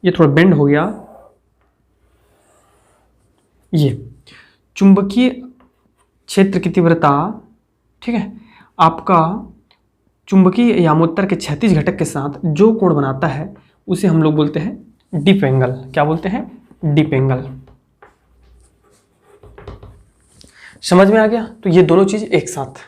ये थोड़ा बेंड हो गया, ये चुंबकीय क्षेत्र की तीव्रता, ठीक है, आपका चुंबकीय आमुत्तर के क्षैतिज घटक के साथ जो कोण बनाता है उसे हम लोग बोलते हैं डिप एंगल। क्या बोलते हैं, डिप एंगल। समझ में आ गया। तो ये दोनों चीज एक साथ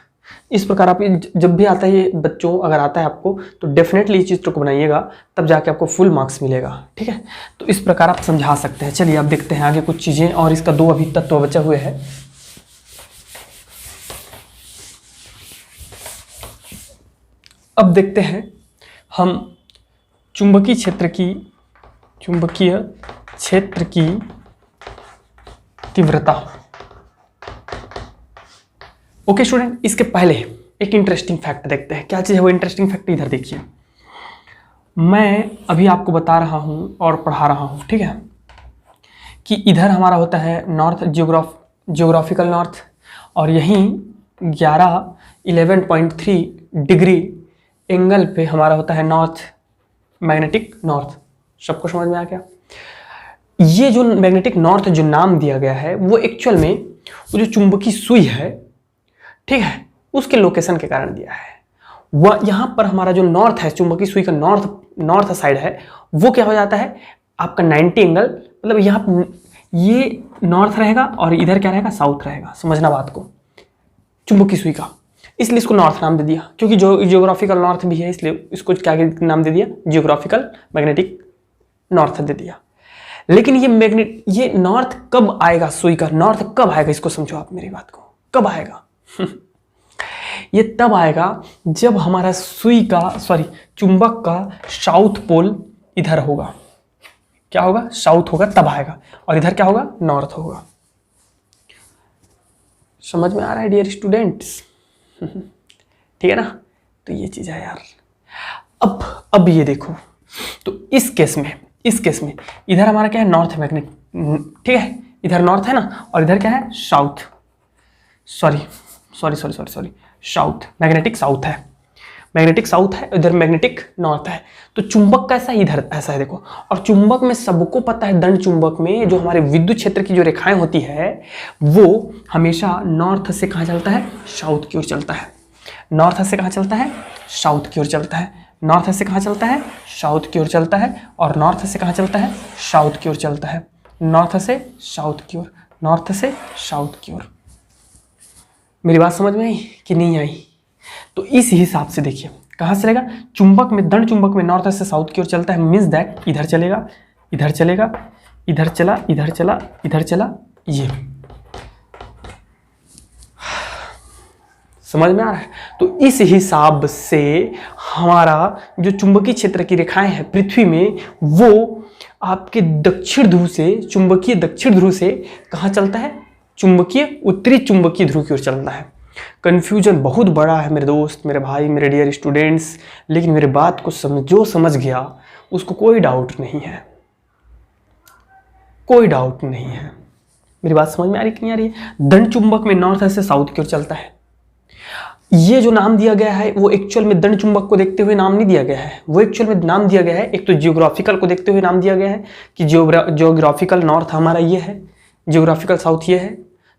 इस प्रकार आप जब भी आता है ये बच्चों, अगर आता है आपको तो डेफिनेटली इस चित्र को बनाइएगा, तब जाके आपको फुल मार्क्स मिलेगा। ठीक है, तो इस प्रकार आप समझा सकते हैं। चलिए आप देखते हैं आगे कुछ चीजें, और इसका 2 अभी तत्व बचे हुए हैं। अब देखते हैं हम चुंबकीय क्षेत्र की तीव्रता। ओके स्टूडेंट, इसके पहले एक इंटरेस्टिंग फैक्ट देखते हैं। क्या चीज है वो इंटरेस्टिंग फैक्ट, इधर देखिए। मैं अभी आपको बता रहा हूं और पढ़ा रहा हूं, ठीक है, कि इधर हमारा होता है नॉर्थ, जियोग्राफिकल नॉर्थ, और यहीं 11.3 डिग्री एंगल पे हमारा होता है नॉर्थ, मैग्नेटिक नॉर्थ। सबको समझ में आ गया। ये जो मैग्नेटिक नॉर्थ जो नाम दिया गया है वो एक्चुअल में वो जो चुंबकीय सुई है, ठीक है, उसके लोकेशन के कारण दिया है। वह यहाँ पर हमारा जो नॉर्थ है, चुंबकीय सुई का नॉर्थ साइड है, वो क्या हो जाता है आपका 90 एंगल, मतलब यहाँ ये नॉर्थ रहेगा और इधर क्या रहेगा, साउथ रहेगा। समझना बात को, चुंबकीय सुई का, इसलिए इसको नॉर्थ नाम दे दिया, क्योंकि जो जियोग्राफिकल नॉर्थ भी है इसलिए इसको क्या नाम दे दिया, जियोग्राफिकल मैग्नेटिक नॉर्थ दे दिया। लेकिन ये नॉर्थ कब आएगा, सुई का नॉर्थ कब आएगा, इसको समझो आप मेरी बात को, कब आएगा ये तब आएगा जब हमारा चुंबक का साउथ पोल इधर होगा। क्या होगा, साउथ होगा तब आएगा, और इधर क्या होगा, नॉर्थ होगा। समझ में आ रहा है डियर स्टूडेंट्स? ठीक है ना, तो ये चीज है यार। अब ये देखो, तो इस केस में इधर हमारा क्या है, नॉर्थ मैग्नेट, ठीक है, इधर नॉर्थ है ना, और इधर क्या है, south, sorry, south, magnetic south है, मैग्नेटिक साउथ है, इधर मैग्नेटिक नॉर्थ है। तो चुंबक कैसा है, इधर ऐसा है देखो। और चुंबक में सबको पता है, दंड चुंबक में जो हमारे विद्युत क्षेत्र की जो रेखाएं होती है वो हमेशा नॉर्थ से कहाँ चलता है, साउथ की ओर चलता है। नॉर्थ से कहाँ चलता है, साउथ की ओर चलता है। नॉर्थ से कहाँ चलता है, साउथ की ओर चलता है। और नॉर्थ से कहाँ चलता है, साउथ की ओर चलता है। नॉर्थ से साउथ की ओर, नॉर्थ से साउथ की ओर। मेरी बात समझ में आई कि नहीं आई? तो इस हिसाब से देखिए कहाँ से चलेगा, चुंबक में, दंड चुंबक में नॉर्थ से साउथ की ओर चलता है, मीन्स दैट इधर चलेगा, इधर चलेगा, इधर चला, इधर चला, इधर चला, ये समझ में आ रहा है? तो इस हिसाब से हमारा जो चुंबकीय क्षेत्र की रेखाएं हैं पृथ्वी में, वो आपके दक्षिण ध्रुव से, चुंबकीय दक्षिण ध्रुव से कहाँ चलता है, चुंबकीय उत्तरी चुंबकीय ध्रुव की ओर चलता है। कन्फ्यूजन बहुत बड़ा है मेरे दोस्त, मेरे भाई, मेरे डियर स्टूडेंट्स, लेकिन मेरे बात को जो समझ गया उसको कोई डाउट नहीं है, कोई डाउट नहीं है। मेरी बात समझ में आ रही कि नहीं आ रही है? दंड चुंबक में नॉर्थ से साउथ की ओर चलता है। ये जो नाम दिया गया है वो एक्चुअल में दंड चुंबक को देखते हुए नाम नहीं दिया गया है, वो एक्चुअल में नाम दिया गया है, एक तो जियोग्राफिकल को देखते हुए नाम दिया गया है कि जियोग्राफिकल नॉर्थ हमारा ये है, जियोग्राफिकल साउथ ये है,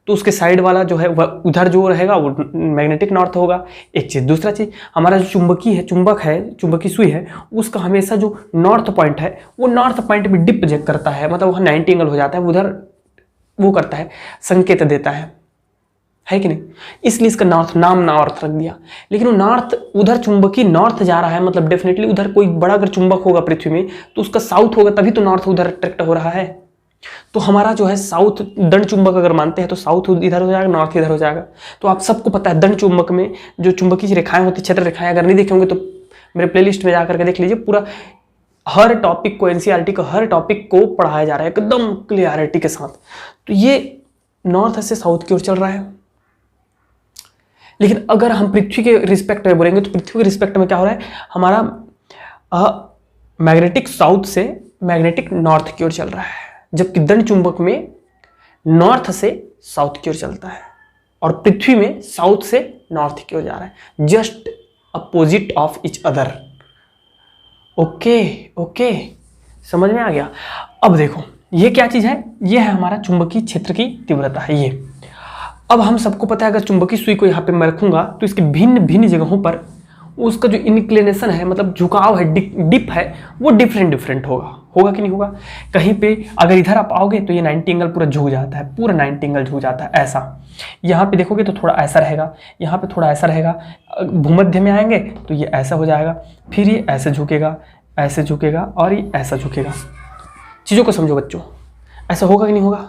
तो उसके साइड वाला जो है वह उधर जो रहेगा वो मैग्नेटिक नॉर्थ होगा। एक चीज़, दूसरा चीज़, हमारा जो चुंबकीय है, चुंबक है, चुंबकीय सुई है, उसका हमेशा जो नॉर्थ पॉइंट है वो नॉर्थ पॉइंट में डिप जेक करता है, मतलब वहाँ 90 एंगल हो जाता है, उधर वो करता है, संकेत देता है कि नहीं? इसलिए इसका नॉर्थ नाम नॉर्थ रख दिया। लेकिन वो नॉर्थ, उधर चुंबकीय नॉर्थ जा रहा है, मतलब डेफिनेटली उधर कोई बड़ा अगर चुंबक होगा पृथ्वी में तो उसका साउथ होगा, तभी तो नॉर्थ उधर अट्रैक्ट हो रहा है। तो हमारा जो है साउथ, दंड चुंबक अगर मानते हैं तो साउथ इधर हो जाएगा, नॉर्थ इधर हो जाएगा। तो आप सबको पता है दंड चुंबक में जो चुंबकीय रेखाएं होती, क्षेत्र रेखाएं, अगर नहीं देखे होंगे तो मेरे प्लेलिस्ट में जाकर के देख लीजिए, पूरा हर टॉपिक को, एनसीईआरटी का हर टॉपिक को पढ़ाया जा रहा है एकदम क्लियरिटी के साथ। तो ये नॉर्थ से साउथ की ओर चल रहा है। लेकिन अगर हम पृथ्वी के रिस्पेक्ट में बोलेंगे तो पृथ्वी के रिस्पेक्ट में क्या हो रहा है, हमारा मैग्नेटिक साउथ से मैग्नेटिक नॉर्थ की ओर चल रहा है, जबकि दंड चुंबक में नॉर्थ से साउथ की ओर चलता है और पृथ्वी में साउथ से नॉर्थ की ओर जा रहा है, just opposite of each other. Okay okay, समझ में आ गया? अब देखो ये क्या चीज है, ये है हमारा चुंबकीय क्षेत्र की तीव्रता है ये। अब हम सबको पता है अगर चुंबकीय सुई को यहाँ पे मैं रखूंगा तो इसके भिन्न भिन्न जगहों पर उसका जो इंक्लिनेशन है, मतलब झुकाव है, डिप है, वो डिफरेंट होगा कि नहीं होगा? कहीं पे अगर इधर आप आओगे तो ये 90 एंगल पूरा झुक जाता है, पूरा 90 एंगल झुक जाता है ऐसा। यहाँ पे देखोगे तो थोड़ा ऐसा रहेगा, यहाँ पे थोड़ा ऐसा रहेगा। भूमध्य में आएंगे तो ये ऐसा हो जाएगा, फिर ये ऐसे झुकेगा, ऐसे झुकेगा और ये ऐसा झुकेगा। चीज़ों को समझो बच्चों, ऐसा होगा कि नहीं होगा?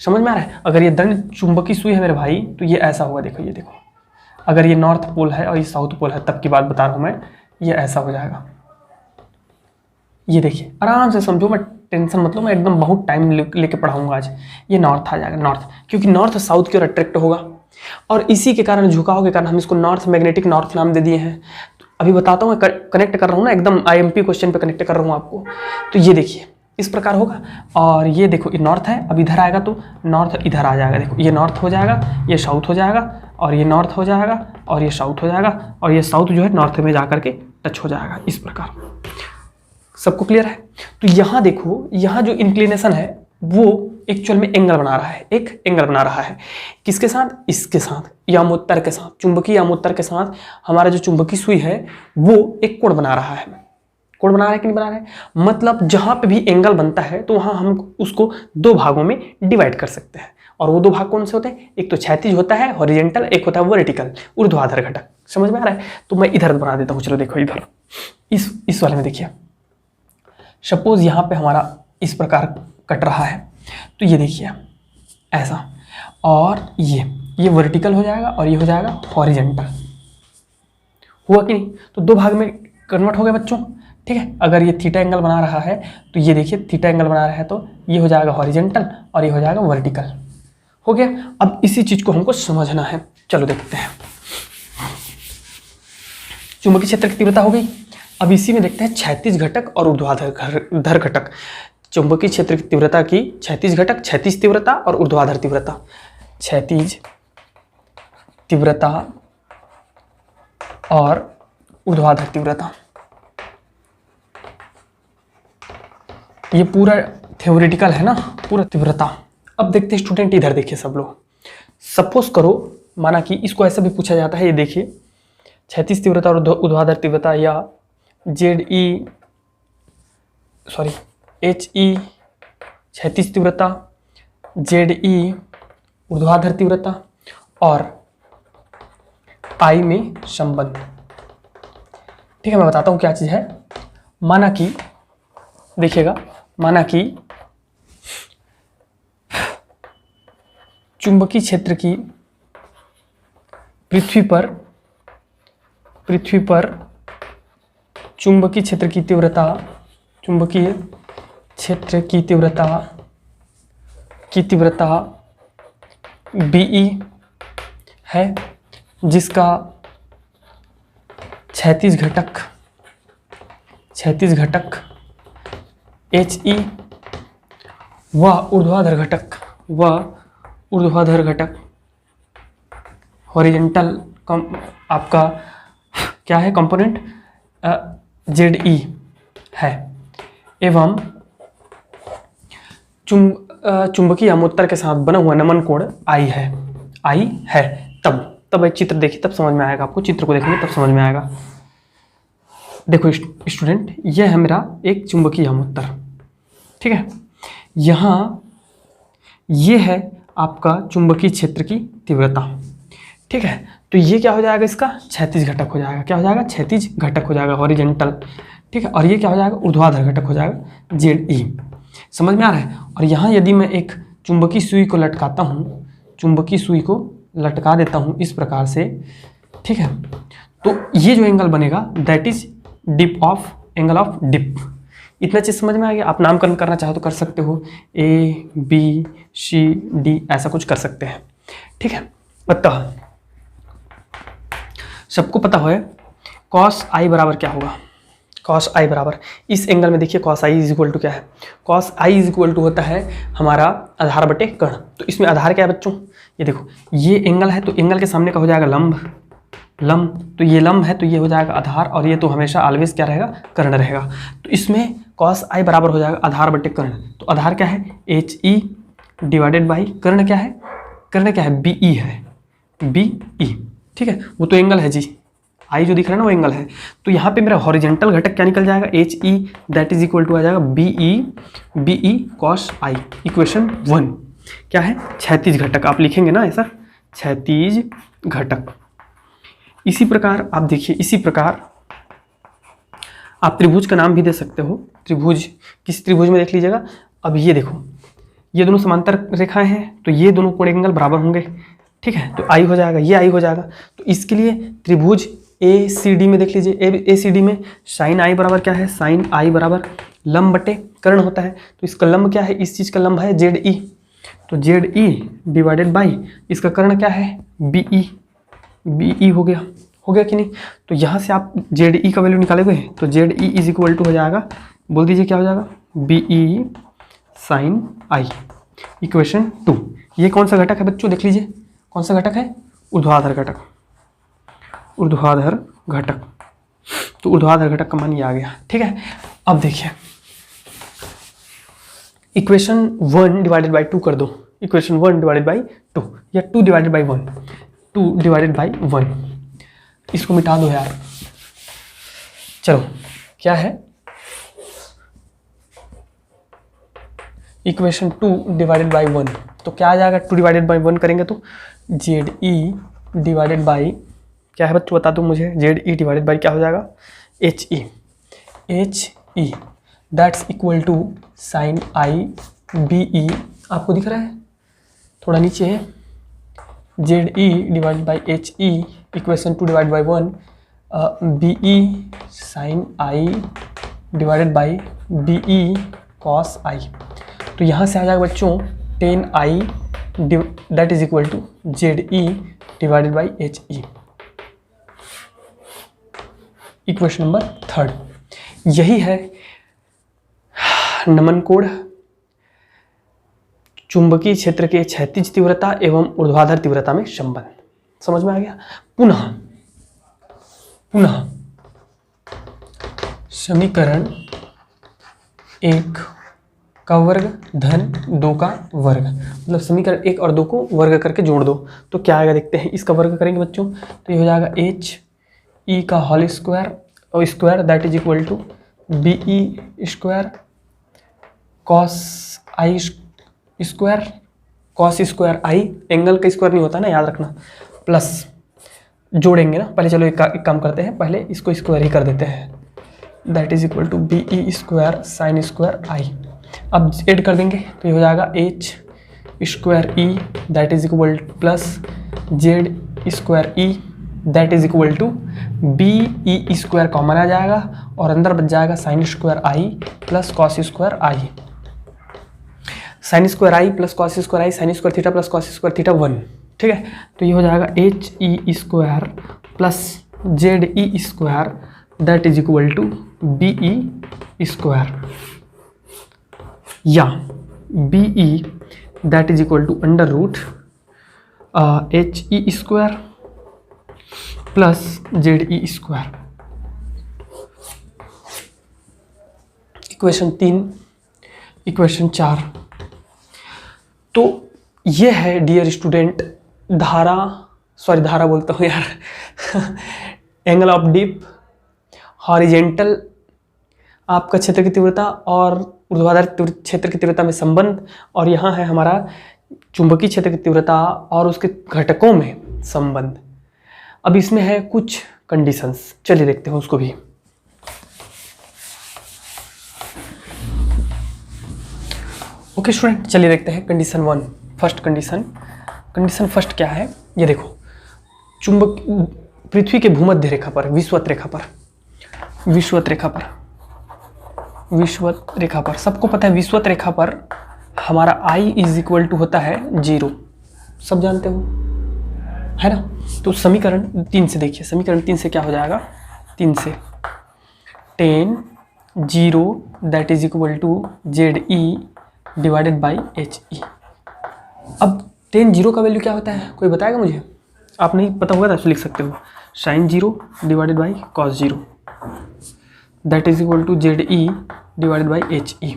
समझ में आ रहा है? अगर ये दंड चुंबकीय सुई है मेरे भाई तो ये ऐसा होगा, देखो ये देखो, अगर ये नॉर्थ पोल है और ये साउथ पोल है तब की बात बता रहा हूँ मैं, ये ऐसा हो जाएगा। ये देखिए आराम से समझो, मैं टेंशन मतलब मैं एकदम बहुत टाइम लेके पढ़ाऊंगा आज। ये नॉर्थ आ जाएगा, नॉर्थ, क्योंकि नॉर्थ साउथ की ओर अट्रैक्ट होगा और इसी के कारण, झुकाव के कारण हम इसको नॉर्थ मैग्नेटिक नॉर्थ नाम दे दिए हैं। तो अभी बताता हूँ, मैं कनेक्ट कर रहा हूँ ना, एकदम IMP क्वेश्चन पे कनेक्ट कर रहा हूँ आपको। तो ये देखिए इस प्रकार होगा, और ये देखो ये नॉर्थ है, अब इधर आएगा तो नॉर्थ इधर आ जाएगा, देखो ये नॉर्थ हो जाएगा, ये साउथ हो जाएगा, और ये नॉर्थ हो जाएगा, और ये साउथ हो जाएगा, और ये साउथ जो है नॉर्थ में जाकर के टच हो जाएगा, इस प्रकार। सबको क्लियर है? तो यहाँ देखो, यहाँ जो इंक्लिनेशन है वो एक्चुअल में एंगल बना रहा है, एक एंगल बना रहा है। किसके साथ? इसके साथ, यामोत्तर के साथ, चुंबकीय यामोत्तर के साथ हमारा जो चुंबकीय सुई है वो एक कोण बना रहा है। कोण बना रहा है कि नहीं बना रहा है? मतलब जहां पे भी एंगल बनता है तो वहां हम उसको दो भागों में डिवाइड कर सकते हैं, और वो दो भाग कौन से होते हैं? एक तो क्षैतिज होता है हॉरिजॉन्टल, एक होता है वर्टिकल ऊर्ध्वाधर घटक। समझ में आ रहा है? तो मैं इधर बना देता हूँ, चलो देखो इधर इस वाले में देखिए, सपोज यहाँ पे हमारा इस प्रकार कट रहा है, तो ये देखिए ऐसा, और ये वर्टिकल हो जाएगा और ये हो जाएगा हॉरिजॉन्टल। हुआ कि नहीं? तो दो भाग में कन्वर्ट हो गया बच्चों, ठीक है। अगर ये थीटा एंगल बना रहा है तो ये देखिए थीटा एंगल बना रहा है तो ये हो जाएगा हॉरिजेंटल और ये हो जाएगा वर्टिकल। हो गया। अब इसी चीज को हमको समझना है, चलो देखते हैं। चुंबकीय क्षेत्र की तीव्रता हो गई। अब इसी में देखते हैं क्षैतिज घटक और ऊर्ध्वाधर घटक। चुंबकीय क्षेत्र की तीव्रता की क्षैतिज घटक, क्षैतिज तीव्रता और ऊर्ध्वाधर तीव्रता। क्षैतिज तीव्रता और ऊर्ध्वाधर तीव्रता, ये पूरा थ्योरेटिकल है ना, पूरा तीव्रता। अब देखते हैं स्टूडेंट, इधर देखिए सब लोग। सपोज करो, माना कि इसको ऐसा भी पूछा जाता है, ये देखिए क्षैतिज तीव्रता और ऊर्ध्वाधर तीव्रता या HE क्षैतिज तीव्रता, ZE ऊर्ध्वाधर तीव्रता और I में संबंध। ठीक है, मैं बताता हूँ क्या चीज़ है। माना कि देखिएगा, माना कि चुंबकीय क्षेत्र की पृथ्वी पर चुंबकीय क्षेत्र की तीव्रता BE है, जिसका क्षैतिज घटक HE व ऊर्ध्वाधर घटक हॉरिजेंटल आपका क्या है कंपोनेंट ZE है, एवं चुंबकीय अमोत्तर के साथ बना हुआ नमन कोण I है। तब एक चित्र देखिए, तब समझ में आएगा आपको। चित्र को देखेंगे तब समझ में आएगा। देखो स्टूडेंट, ये है मेरा एक चुंबकीय अमोत्तर, ठीक है। यहाँ ये है आपका चुंबकीय क्षेत्र की तीव्रता, ठीक है। तो ये क्या हो जाएगा, इसका क्षैतिज घटक हो जाएगा। क्या हो जाएगा, क्षैतिज घटक हो जाएगा, हॉरिजेंटल, ठीक है। और ये क्या हो जाएगा, ऊर्ध्वाधर घटक हो जाएगा, ZE। समझ में आ रहा है। और यहाँ यदि मैं एक चुंबकीय सुई को लटकाता हूँ, चुंबकीय सुई को लटका देता हूँ इस प्रकार से, ठीक है, तो ये जो एंगल बनेगा that is angle of dip. इतना चीज समझ में आ गया। आप नामकरण करना चाहो तो कर सकते हो, ABCD ऐसा कुछ कर सकते हैं, ठीक है। अतः सबको पता है cos I बराबर क्या होगा। cos I बराबर, इस एंगल में देखिए cos I is equal to क्या है, cos I is equal to होता है हमारा आधार बटे कर्ण। तो इसमें आधार क्या है बच्चों, ये देखो ये एंगल है तो एंगल के सामने का हो जाएगा लंब, तो ये लंब है तो ये हो जाएगा आधार, और ये तो हमेशा ऑलवेज क्या रहेगा, कर्ण रहेगा। तो इसमें cos I बराबर हो जाएगा आधार बटे कर्ण। तो आधार क्या है, HE डिवाइडेड बाई कर्ण क्या है, BE है, BE, ठीक है। वो तो एंगल है जी, I जो दिख रहा है ना वो एंगल है। तो यहाँ पे मेरा हॉरिजेंटल घटक क्या निकल जाएगा, HE that is equal to आ जाएगा BE cos I। इक्वेशन 1 क्या है, क्षैतिज घटक। आप लिखेंगे ना ऐसा, क्षैतिज घटक। इसी प्रकार आप देखिए, इसी प्रकार आप त्रिभुज का नाम भी दे सकते हो। त्रिभुज, किस त्रिभुज में देख लीजिएगा। अब ये देखो, ये दोनों समांतर रेखाएं हैं तो ये दोनों कोण एंगल बराबर होंगे, ठीक है। तो I हो जाएगा, ये I हो जाएगा। तो इसके लिए त्रिभुज ACD में देख लीजिए, ACD में साइन I बराबर क्या है, साइन I बराबर लंब बटे कर्ण होता है। तो इसका लंब क्या है, इस चीज़ का लंब है ZE, तो ZE डिवाइडेड बाई इसका कर्ण क्या है, BE हो गया कि नहीं। तो यहाँ से आप ZE का वैल्यू निकालोगे तो ZE इज इक्वल टू हो जाएगा, बोल दीजिए क्या हो जाएगा, BE साइन I। इक्वेशन 2। ये कौन सा घटक है बच्चों, देख लीजिए कौन सा घटक है, ऊर्ध्वाधर घटक। तो ऊर्ध्वाधर घटक का मान ये आ गया, ठीक है। अब देखिए इक्वेशन 1 डिवाइडेड बाई 2 कर दो, इक्वेशन 1 डिवाइडेड बाई 2 या 2 डिवाइडेड बाई 1, 2 डिवाइडेड बाई 1, इसको मिटा दो यार। चलो क्या है, इक्वेशन 2 डिवाइडेड बाई 1, तो क्या आ जाएगा, 2 डिवाइडेड बाई 1 करेंगे तो ZE डिवाइडेड बाई क्या है बच्चों बता दो मुझे, ZE डिवाइडेड बाई क्या हो जाएगा, HE that's equal to sine I BE। आपको दिख रहा है, थोड़ा नीचे है, ZE divided by HE equation 2 divide by 1 BE sine I divided by B E cos I. तो यहाँ से आ जाएगा बच्चों tan I that is equal to Z E divided by H E. Equation number 3। यही है नमन कोण, चुंबकीय क्षेत्र के क्षैतिज तीव्रता एवं ऊर्ध्वाधर तीव्रता में संबंध। समझ में आ गया। पुनः समीकरण 1 का वर्ग धन 2 का वर्ग, मतलब समीकरण 1 और 2 को वर्ग करके जोड़ दो तो क्या आएगा देखते हैं। इसका वर्ग करेंगे बच्चों तो ये हो जाएगा एच ई का होल स्क्वायर और square that is equal to B E square cos I square, cos square I, angle का स्क्वायर नहीं होता ना, याद रखना, प्लस जोड़ेंगे ना। पहले चलो एक काम करते हैं, पहले इसको स्क्वायर ही कर देते हैं, that is equal to B E square sine square I. अब ऐड कर देंगे तो ये हो जाएगा H square E that is equal plus Z square E that is equal to B E square common आ जाएगा और अंदर बच जाएगा sine square I plus cos square I. Sine square I plus cos square I, sine square theta plus cos square theta 1। ठीक है, तो ये हो जाएगा H E square plus Z E square that is equal to B E square या B E that is equal to under root H E square plus Z E square. Equation 3, equation 4। तो ये है dear student धारा बोलता हूँ यार angle of dip, horizontal आपका क्षेत्र की तीव्रता और ऊर्ध्वाधर क्षेत्र की तीव्रता में संबंध, और यहाँ है हमारा चुंबकीय क्षेत्र की तीव्रता और उसके घटकों में संबंध। अब इसमें है कुछ कंडीशंस, चलिए देखते हैं उसको भी। ओके स्टूडेंट, चलिए देखते हैं कंडीशन 1। फर्स्ट कंडीशन फर्स्ट क्या है, ये देखो, चुंबक पृथ्वी के भूमध्य रेखा पर, विषुवत रेखा पर सबको पता है विषुवत रेखा पर हमारा I इज इक्वल टू होता है 0, सब जानते हो है ना। तो समीकरण 3 से देखिए, समीकरण 3 से क्या हो जाएगा, 3 से tan 0 that is equal to Z E divided by H E. अब tan 0 का वैल्यू क्या होता है, कोई बताएगा मुझे? आप नहीं पता होगा तो लिख सकते हो, sin 0 divided by cos 0 that is equal to Z E divided by H E.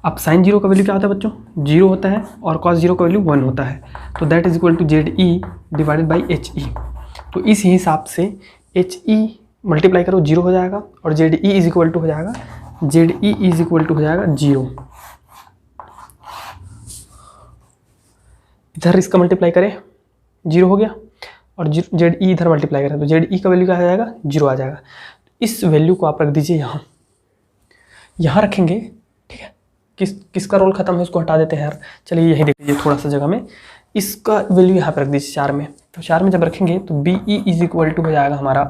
अब sin 0 का वैल्यू क्या होता है बच्चों, 0 होता है, और cos 0 का वैल्यू 1 होता है, तो that is equal to Z E divided by H E. तो इस हिसाब से एच ई मल्टीप्लाई करो 0 हो जाएगा और Z E is equal to हो जाएगा, Z E is equal to हो जाएगा 0। इधर इसका मल्टीप्लाई करें 0 हो गया और जेड ई इधर मल्टीप्लाई करें तो जेड ई का वैल्यू क्या आ जाएगा, 0 आ जाएगा। इस वैल्यू को आप रख दीजिए यहाँ रखेंगे, ठीक है। किसका रोल खत्म है उसको हटा देते हैं यार, चलिए यही देख लीजिए थोड़ा सा जगह में, इसका वैल्यू यहाँ पे रख दीजिए 4 में। तो 4 में जब रखेंगे तो B E is equal to हो जाएगा हमारा,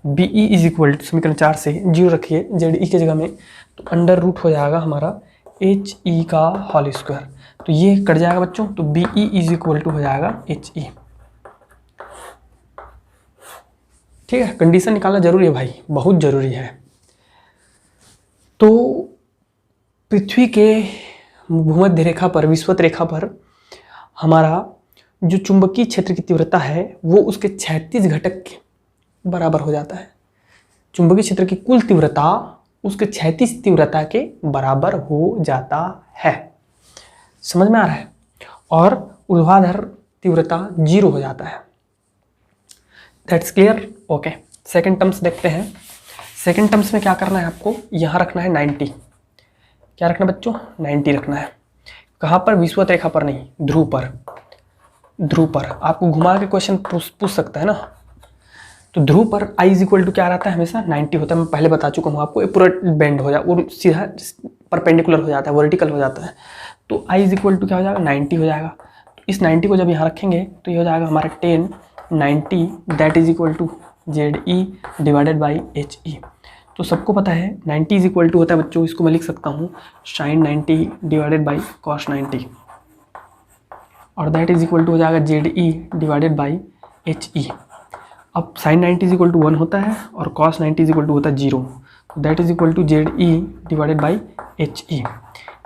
B E is equal to समीकरण 4 से 0 रखिए जेड ई के जगह में, तो अंडर रूट हो जाएगा हमारा एच ई का होल स्क्वायर, तो ये कट जाएगा बच्चों, तो B E is equal to हो जाएगा एच ई। ठीक है, कंडीशन निकालना जरूरी है भाई, बहुत जरूरी है। तो पृथ्वी के भूमध्य रेखा पर, विषुवत रेखा पर हमारा जो चुंबकीय क्षेत्र की तीव्रता है वो उसके क्षैतिज घटक के बराबर हो जाता है। चुंबकीय क्षेत्र की कुल तीव्रता उसके क्षैतिज तीव्रता के बराबर हो जाता है, समझ में आ रहा है। और ऊर्ध्वाधर तीव्रता 0 हो जाता है। That's clear, okay. Second terms देखते हैं। सेकंड टर्म्स में क्या करना है आपको, यहाँ रखना है 90। क्या रखना बच्चों, 90 रखना है। कहाँ पर, विषुवत रेखा पर नहीं, ध्रुव पर। ध्रुव पर आपको घुमा के क्वेश्चन पूछ सकता है ना। तो ध्रुव पर I इज इक्वल टू क्या रहता है, हमेशा 90 होता है। मैं पहले बता चुका हूँ आपको, ये पूरा बेंड हो जाए, वो सीधा परपेंडिकुलर हो जाता है, वर्टिकल हो जाता है। तो I इज इक्वल टू क्या हो जाएगा, 90 हो जाएगा। तो इस 90 को जब यहाँ रखेंगे तो ये हो जाएगा हमारा 10 90 that is equal to Z E divided by H E. तो सबको पता है 90 इज इक्वल टू होता है बच्चों, इसको मैं लिख सकता हूँ sin 90 डिवाइडेड बाई cos 90, और दैट इज इक्वल टू हो जाएगा ZE डिवाइडेड बाई HE। अब sin 90 इज इक्वल टू 1 होता है और cos 90 इज इक्वल टू होता है 0, तो that is equal to ZE divided by HE।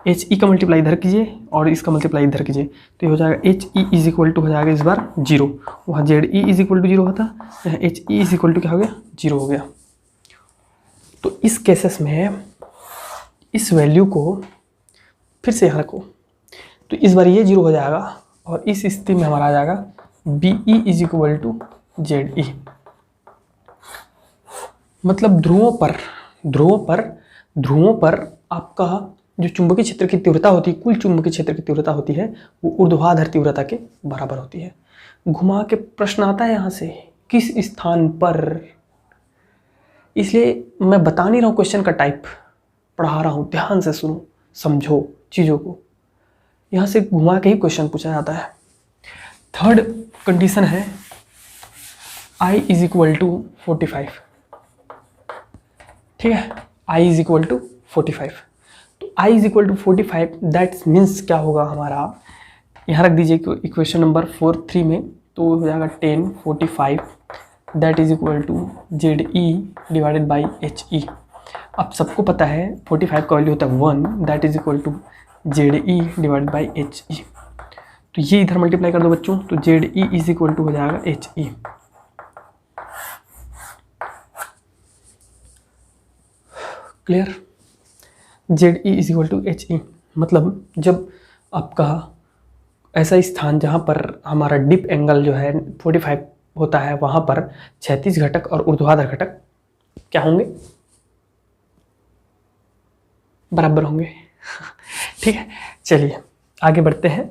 HE का मल्टीप्लाई इधर कीजिए और इसका मल्टीप्लाई इधर कीजिए, तो ये हो जाएगा HE इज इक्वल टू हो जाएगा इस बार 0, वहाँ ZE इज इक्वल टू 0 होता, यहाँ HE इज इक्वल टू क्या हो गया 0 हो गया। तो इस केसेस में इस वैल्यू को फिर से यहाँ रखो, तो इस बार ये 0 हो जाएगा और इस स्थिति में हमारा आ जाएगा BE is equal to ZE। मतलब ध्रुवों पर आपका जो चुंबकीय क्षेत्र की तीव्रता होती है, कुल चुंबकीय क्षेत्र की तीव्रता होती है, वो ऊर्ध्वाधर तीव्रता के बराबर होती है। घुमा के प्रश्न आता है यहाँ से किस स्थान पर, इसलिए मैं बता नहीं रहा हूँ क्वेश्चन का टाइप, पढ़ा रहा हूँ, ध्यान से सुनो समझो चीज़ों को, यहाँ से घुमा के ही क्वेश्चन पूछा जाता है। थर्ड कंडीशन है I इज इक्वल टू 45, ठीक है, I इज इक्वल टू 45। तो I is equal to 45 that means क्या होगा हमारा, यहाँ रख दीजिए इक्वेशन नंबर 4-3 में, तो हो जाएगा 10 45 that is equal to ZE divided by HE। अब सबको पता है 45 का वैल्यू होता है 1, that is equal to ZE divided by HE। तो ये इधर मल्टीप्लाई कर दो बच्चों, तो ZE इज इक्वल टू हो जाएगा HE। Clear, ZE is equal to HE, मतलब जब आपका ऐसा स्थान जहाँ पर हमारा डिप एंगल जो है 45 होता है, वहाँ पर क्षैतिज घटक और ऊर्ध्वाधर घटक क्या होंगे, बराबर होंगे। ठीक है, चलिए आगे बढ़ते हैं।